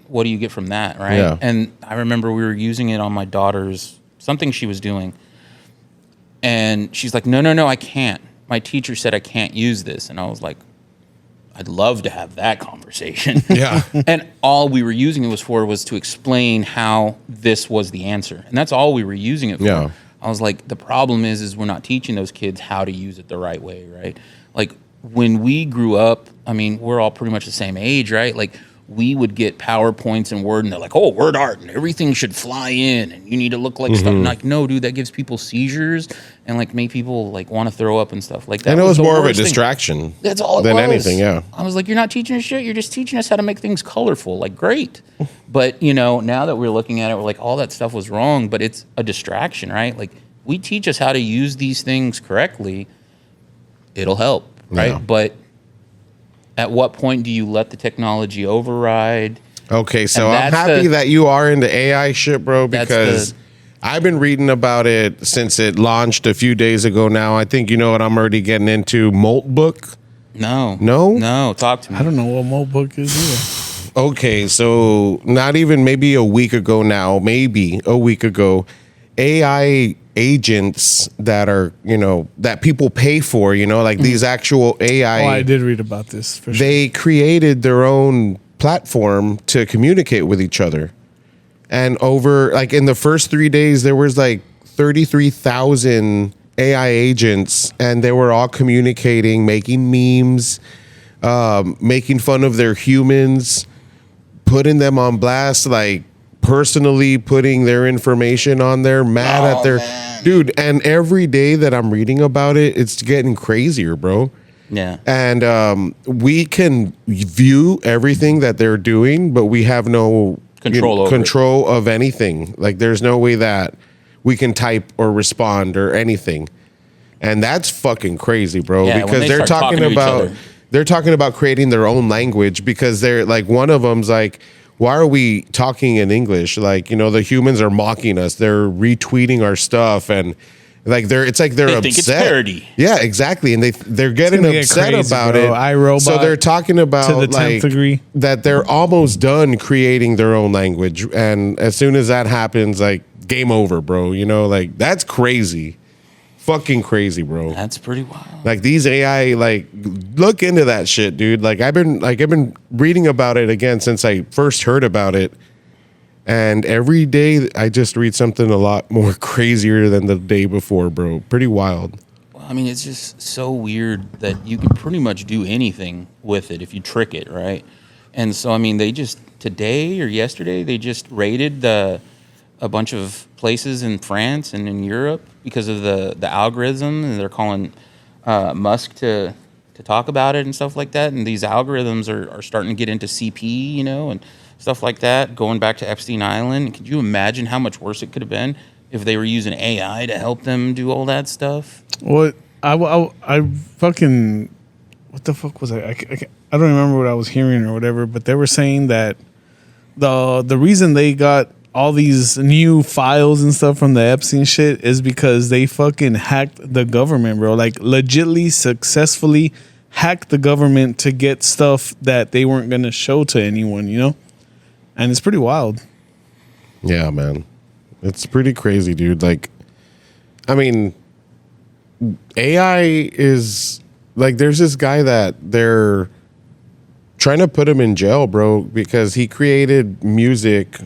what do you get from that, right? Yeah. And I remember we were using it on my daughter's, something she was doing. And she's like, no, I can't. My teacher said I can't use this. And I was like, I'd love to have that conversation. Yeah. And all we were using it was to explain how this was the answer. And that's all we were using it for. Yeah. I was like, the problem is we're not teaching those kids how to use it the right way, right? Like when we grew up, I mean, we're all pretty much the same age, right? Like we would get PowerPoints and Word and they're like, oh, word art and everything should fly in and you need to look like stuff. And like, no, dude, that gives people seizures and like make people like want to throw up and stuff like that. And it was more of a worst thing. distraction. That's all it than was. anything, yeah. I was like, you're not teaching us shit. You're just teaching us how to make things colorful. Like, great. But, now that we're looking at it, we're like, all that stuff was wrong, but it's a distraction, right? Like, we teach us how to use these things correctly. It'll help, right? Yeah. But at what point do you let the technology override? Okay, so I'm happy that you are into AI shit, bro, because I've been reading about it since it launched a few days ago now. I think you know what I'm already getting into, Moltbook. No, talk to me. I don't know what Moltbook is either. Okay, so not even maybe a week ago now, AI agents that are, that people pay for, like these actual AI. Oh, I did read about this for sure. They created their own platform to communicate with each other. And over, like in the first 3 days, there was like 33,000 AI agents and they were all communicating, making memes, making fun of their humans, putting them on blast, like personally putting their information on there, mad at their dude. And every day that I'm reading about it, it's getting crazier, bro. Yeah. And we can view everything that they're doing, but we have no control of anything. Like there's no way that we can type or respond or anything. And that's fucking crazy, bro. Yeah, because they're talking about creating their own language, because they're like, one of them's like, why are we talking in English? Like, you know, the humans are mocking us. They're retweeting our stuff, and like they're upset. Think it's parody. Yeah, exactly. And they're getting upset crazy, about bro. it. iRobot so they're talking about to the 10th like degree. that they're almost done creating their own language, and as soon as that happens, like game over, bro. You know, like that's crazy. Fucking crazy, bro. That's pretty wild. Like these AI, like look into that shit, dude. Like I've been reading about it again since I first heard about it. And every day I just read something a lot more crazier than the day before, bro. Pretty wild. Well, I mean, it's just so weird that you can pretty much do anything with it if you trick it, right? And so, I mean, they just today or yesterday they just raided a bunch of places in France and in Europe because of the algorithm, and they're calling Musk to talk about it and stuff like that. And these algorithms are starting to get into CP, you know, and stuff like that, going back to Epstein Island. Could you imagine how much worse it could have been if they were using AI to help them do all that stuff? What I fucking, what the fuck was I don't remember what I was hearing or whatever, but they were saying that the reason they got all these new files and stuff from the Epstein shit is because they fucking hacked the government, bro. Like legitly successfully hacked the government to get stuff that they weren't going to show to anyone, you know? And it's pretty wild. Yeah, man. It's pretty crazy, dude. Like, I mean, AI is like, there's this guy that they're trying to put him in jail, bro, because he created music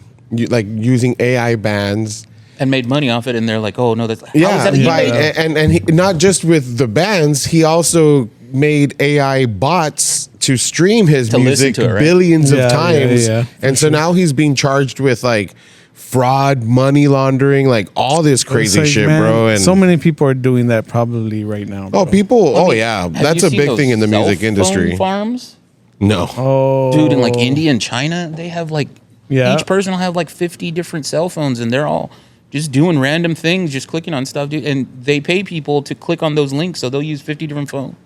like using AI bands and made money off it, and they're like, "Oh no, that's and he, not just with the bands, he also made AI bots to stream his music billions of times, and so now he's being charged with like fraud, money laundering, like all this crazy shit, man, bro. And so many people are doing that probably right now, bro. That's a big thing in the music industry. Farms? No, dude, in like India and China, they have like. Yeah. Each person will have like 50 different cell phones, and they're all just doing random things, just clicking on stuff, dude. And they pay people to click on those links, so they'll use 50 different phones.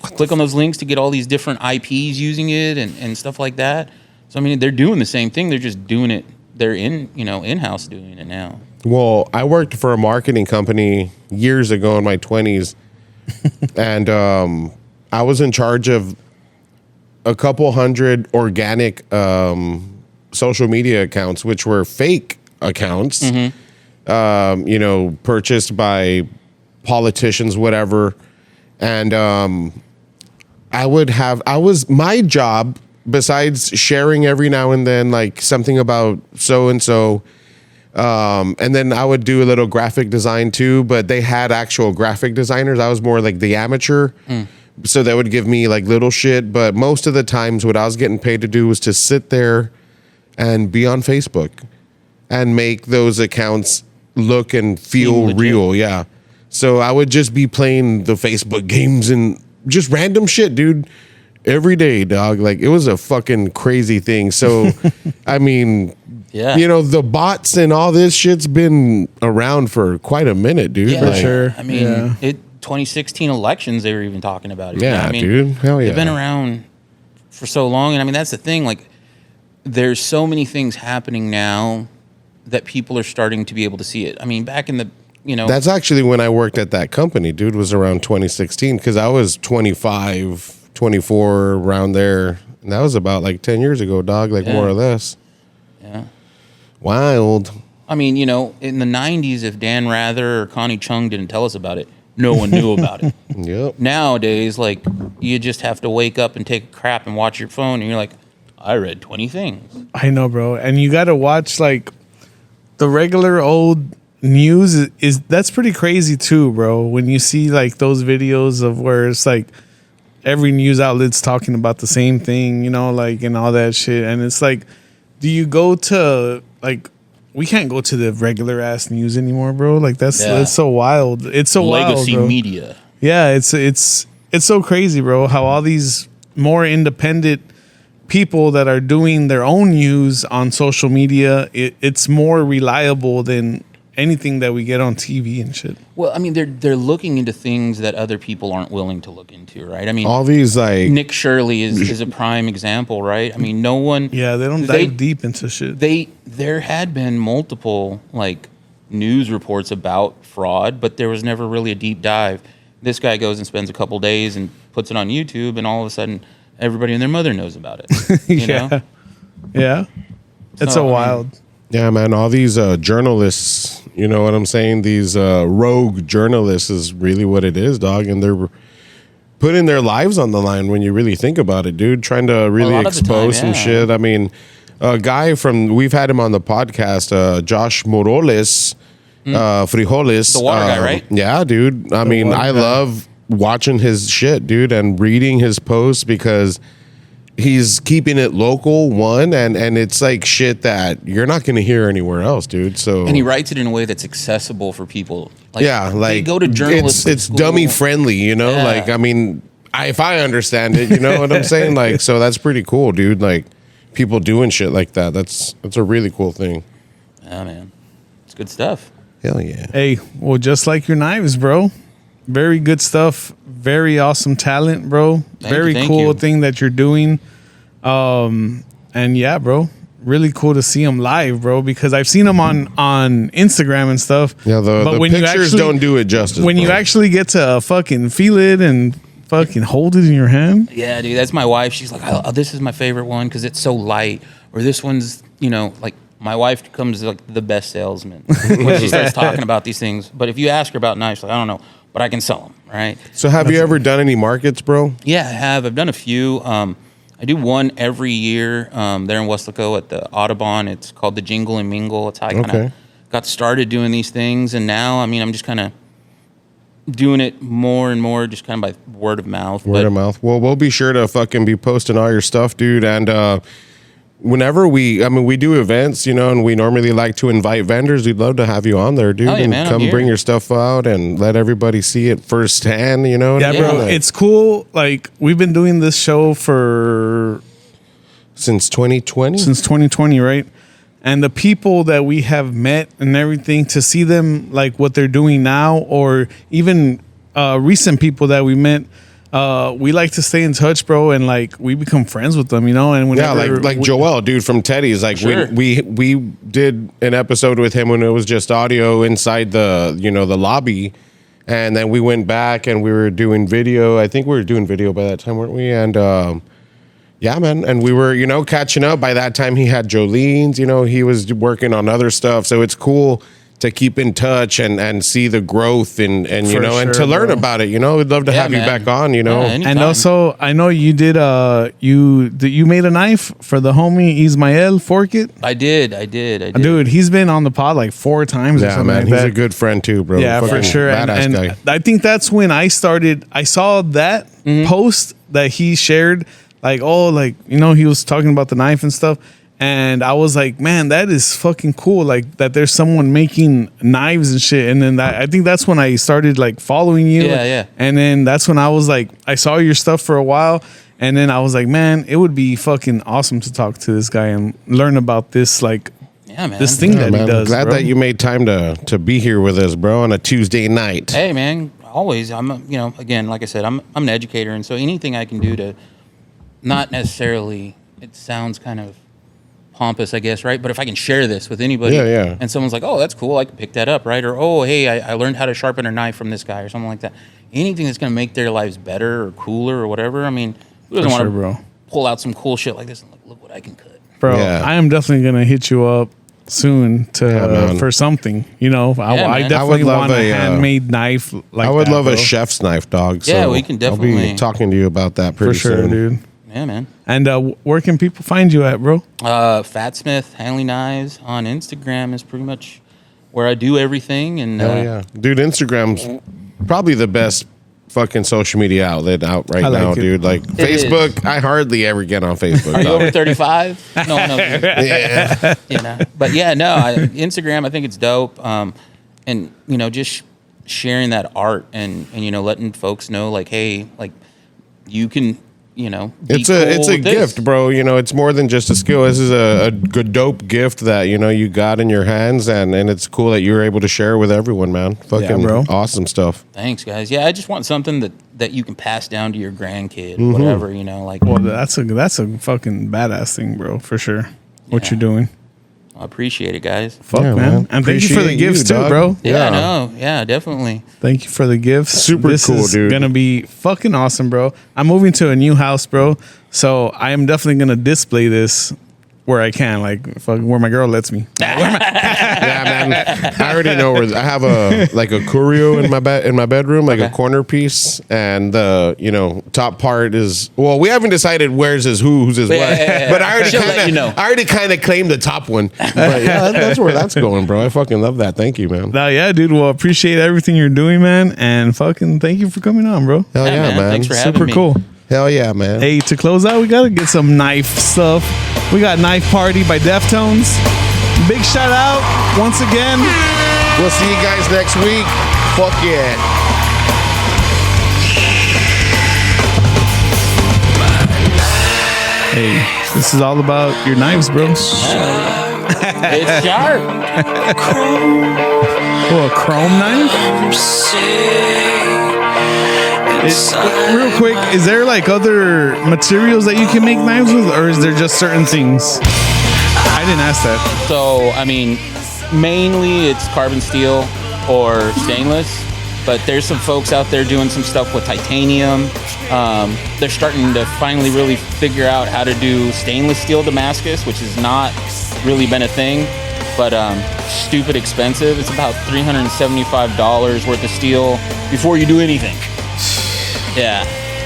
Click on those links to get all these different IPs using it and stuff like that. So, I mean, they're doing the same thing. They're just doing it. They're in-house doing it now. Well, I worked for a marketing company years ago in my 20s, and I was in charge of a couple hundred organic social media accounts, which were fake accounts, you know, purchased by politicians, whatever. And my job, besides sharing every now and then, like something about so-and-so, and then I would do a little graphic design too, but they had actual graphic designers. I was more like the amateur. So that would give me like little shit. But most of the times what I was getting paid to do was to sit there and be on Facebook and make those accounts look and feel real. Yeah. So I would just be playing the Facebook games and just random shit, dude, every day, dog. Like it was a fucking crazy thing. So, I mean, you know, the bots and all this shit's been around for quite a minute, dude. Yeah, for sure. I mean, 2016 elections, they were even talking about it. Yeah, I mean, dude. Hell yeah. They've been around for so long. And I mean, that's the thing. Like, there's so many things happening now that people are starting to be able to see it. I mean, back in the, you know. That's actually when I worked at that company, dude, was around 2016, because I was 25, 24, around there. And that was about like 10 years ago, dog, like more or less. Yeah. Wild. I mean, you know, in the 90s, if Dan Rather or Connie Chung didn't tell us about it, no one knew about it. Yep. Nowadays, like, you just have to wake up and take a crap and watch your phone, and you're like, I read 20 things. I know, bro. And you got to watch, like, the regular old news is that's pretty crazy, too, bro. When you see, like, those videos of where it's, like, every news outlet's talking about the same thing, you know, like, and all that shit. And it's like, do you go to, like, we can't go to the regular ass news anymore, bro. Like that's so wild. It's so legacy wild, bro. media. Yeah, it's it's so crazy, bro, how all these more independent people that are doing their own news on social media, it's more reliable than anything that we get on TV and shit. Well, I mean, they're looking into things that other people aren't willing to look into, right? I mean, all these like Nick Shirley is a prime example, right? I mean, no one. Yeah, they don't dive deep into shit. There had been multiple like news reports about fraud, but there was never really a deep dive. This guy goes and spends a couple days and puts it on YouTube, and all of a sudden, everybody and their mother knows about it. You know? Yeah. It's so wild. Yeah, man, all these journalists, you know what I'm saying? These rogue journalists is really what it is, dog. And they're putting their lives on the line when you really think about it, dude. Trying to really expose some shit. I mean, a guy we've had him on the podcast, Josh Morales, Frijoles. The water guy, right? Yeah, dude. I mean, I love watching his shit, dude, and reading his posts because he's keeping it local, one, and it's like shit that you're not going to hear anywhere else, dude. So, and he writes it in a way that's accessible for people. Like, yeah, like they go to journalists. It's dummy friendly, you know. Yeah. Like, I mean, if I understand it, you know what I'm saying. Like, so that's pretty cool, dude. Like, people doing shit like that. That's a really cool thing. Yeah, man, it's good stuff. Hell yeah. Hey, well, just like your knives, bro. Very good stuff. Very awesome talent, bro. Very cool thing that you're doing. And yeah, bro, really cool to see him live, bro, because I've seen him on Instagram and stuff. Yeah, the pictures don't do it justice. When you actually get to fucking feel it and fucking hold it in your hand. Yeah, dude, that's my wife. She's like, oh, this is my favorite one because it's so light. Or this one's, you know, like my wife becomes like the best salesman when she starts talking about these things. But if you ask her about knives, like, I don't know, but I can sell them, right? So have you ever done any markets, bro? Yeah, I have. I've done a few. I do one every year there in Weslaco at the Audubon. It's called the Jingle and Mingle. It's how I kind of got started doing these things. And now, I mean, I'm just kind of doing it more and more just kind of by word of mouth. Word of mouth. Well, we'll be sure to fucking be posting all your stuff, dude. And whenever we do events, you know, and we normally like to invite vendors. We'd love to have you on there, dude. Oh, yeah, man, come bring your stuff out and let everybody see it firsthand, you know? Yeah, bro, it's cool. Like, we've been doing this show since 2020? Since 2020, right? And the people that we have met and everything, to see them, like, what they're doing now, or even recent people that we met, we like to stay in touch, bro, and like we become friends with them, you know. And whenever, like Joel, dude, from Teddy's. Like, sure. we did an episode with him when it was just audio inside the lobby, and then we went back and we were doing video. I think we were doing video by that time, weren't we? And yeah, man, and we were, you know, catching up. By that time, he had Jolene's, you know, he was working on other stuff. So it's cool to keep in touch and see the growth and you know, and to learn about it, you know. We'd love to have you back on, you know. And also, I know you did you made a knife for the homie Ismael Forkit. I did. Dude, he's been on the pod like 4 times or something, man. He's a good friend too, bro. Yeah, for sure. And guy. I think that's when I saw that post that he shared, like, oh, like, you know, he was talking about the knife and stuff. And I was like, man, that is fucking cool. Like, that there's someone making knives and shit. And then I think that's when I started like following you. Yeah. And then that's when I was like, I saw your stuff for a while. And then I was like, man, it would be fucking awesome to talk to this guy and learn about this, like, this thing that he does. Glad that you made time to be here with us, bro, on a Tuesday night. Hey, man, always. I'm, you know, again, like I said, I'm an educator. And so anything I can do to not necessarily, it sounds kind of pompous, I guess, right? But if I can share this with anybody, and someone's like, "Oh, that's cool," I can pick that up, right? Or, "Oh, hey, I learned how to sharpen a knife from this guy," or something like that. Anything that's going to make their lives better or cooler or whatever. I mean, who doesn't want to pull out some cool shit like this and look what I can cut, bro? Yeah. I am definitely going to hit you up soon for something. You know, I definitely want a handmade knife. Like, I would love bro. a chef's knife, dog. Yeah, so we can definitely. I'll be talking to you about that pretty soon, dude. Yeah, man. And where can people find you at, bro? PHATSMITH Handley Knives on Instagram is pretty much where I do everything. And dude, Instagram's probably the best fucking social media outlet out right now, dude. Like, Facebook, I hardly ever get on Facebook. Are you over 35? No. Yeah. You know, but yeah, no. Instagram, I think it's dope. And you know, just sharing that art and letting folks know, like, hey, like, you can, be it's cool a with this. gift, bro. It's more than just a skill. This is a good dope gift that you got in your hands, and it's cool that you're able to share with everyone, man. Fucking bro. Awesome stuff. Thanks, guys. Yeah, I just want something that you can pass down to your grandkid, whatever, like. Well, that's a fucking badass thing, bro, for sure. What you're doing. I appreciate it, guys. Fuck, Yeah, man. And thank you for the Appreciate gifts you, too, dog. bro. Yeah, I know. Yeah, definitely. Thank you for the gifts. Super this cool, is dude. Gonna be fucking awesome, bro. I'm moving to a new house, bro. So I am definitely gonna display this where I can, like where my girl lets me. Yeah, man. I already know where I have a curio in my bedroom, like a corner piece, and the top part is, well, we haven't decided whose is what. Yeah. But I already She'll let you know. I already kind of claimed the top one. But yeah, that's where that's going, bro. I fucking love that. Thank you, man. No, yeah, dude. Well, appreciate everything you're doing, man, and fucking thank you for coming on, bro. Hell yeah, man. Thanks for having Super me. cool. Hell yeah, man. Hey, to close out, we gotta get some knife stuff. We got Knife Party by Deftones. Big shout out once again. We'll see you guys next week. Fuck yeah. Hey, this is all about your knives, bro. It's sharp. Oh, a chrome knife? Real quick, is there like other materials that you can make knives with, or is there just certain things? I didn't ask that. So, I mean, mainly it's carbon steel or stainless, but there's some folks out there doing some stuff with titanium. They're starting to finally really figure out how to do stainless steel Damascus, which has not really been a thing, but stupid expensive. It's about $375 worth of steel before you do anything. Yeah,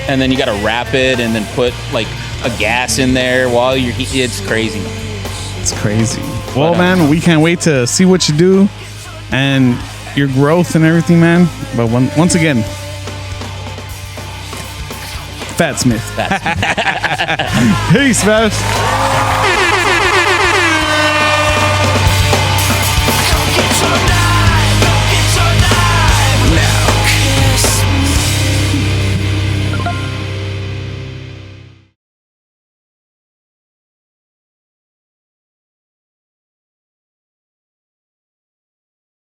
and then you got to wrap it and then put like a gas in there while you're. It's crazy. It's crazy. Well, man, we can't wait to see what you do and your growth and everything, man. But once again, PHATSMITH. Peace, man.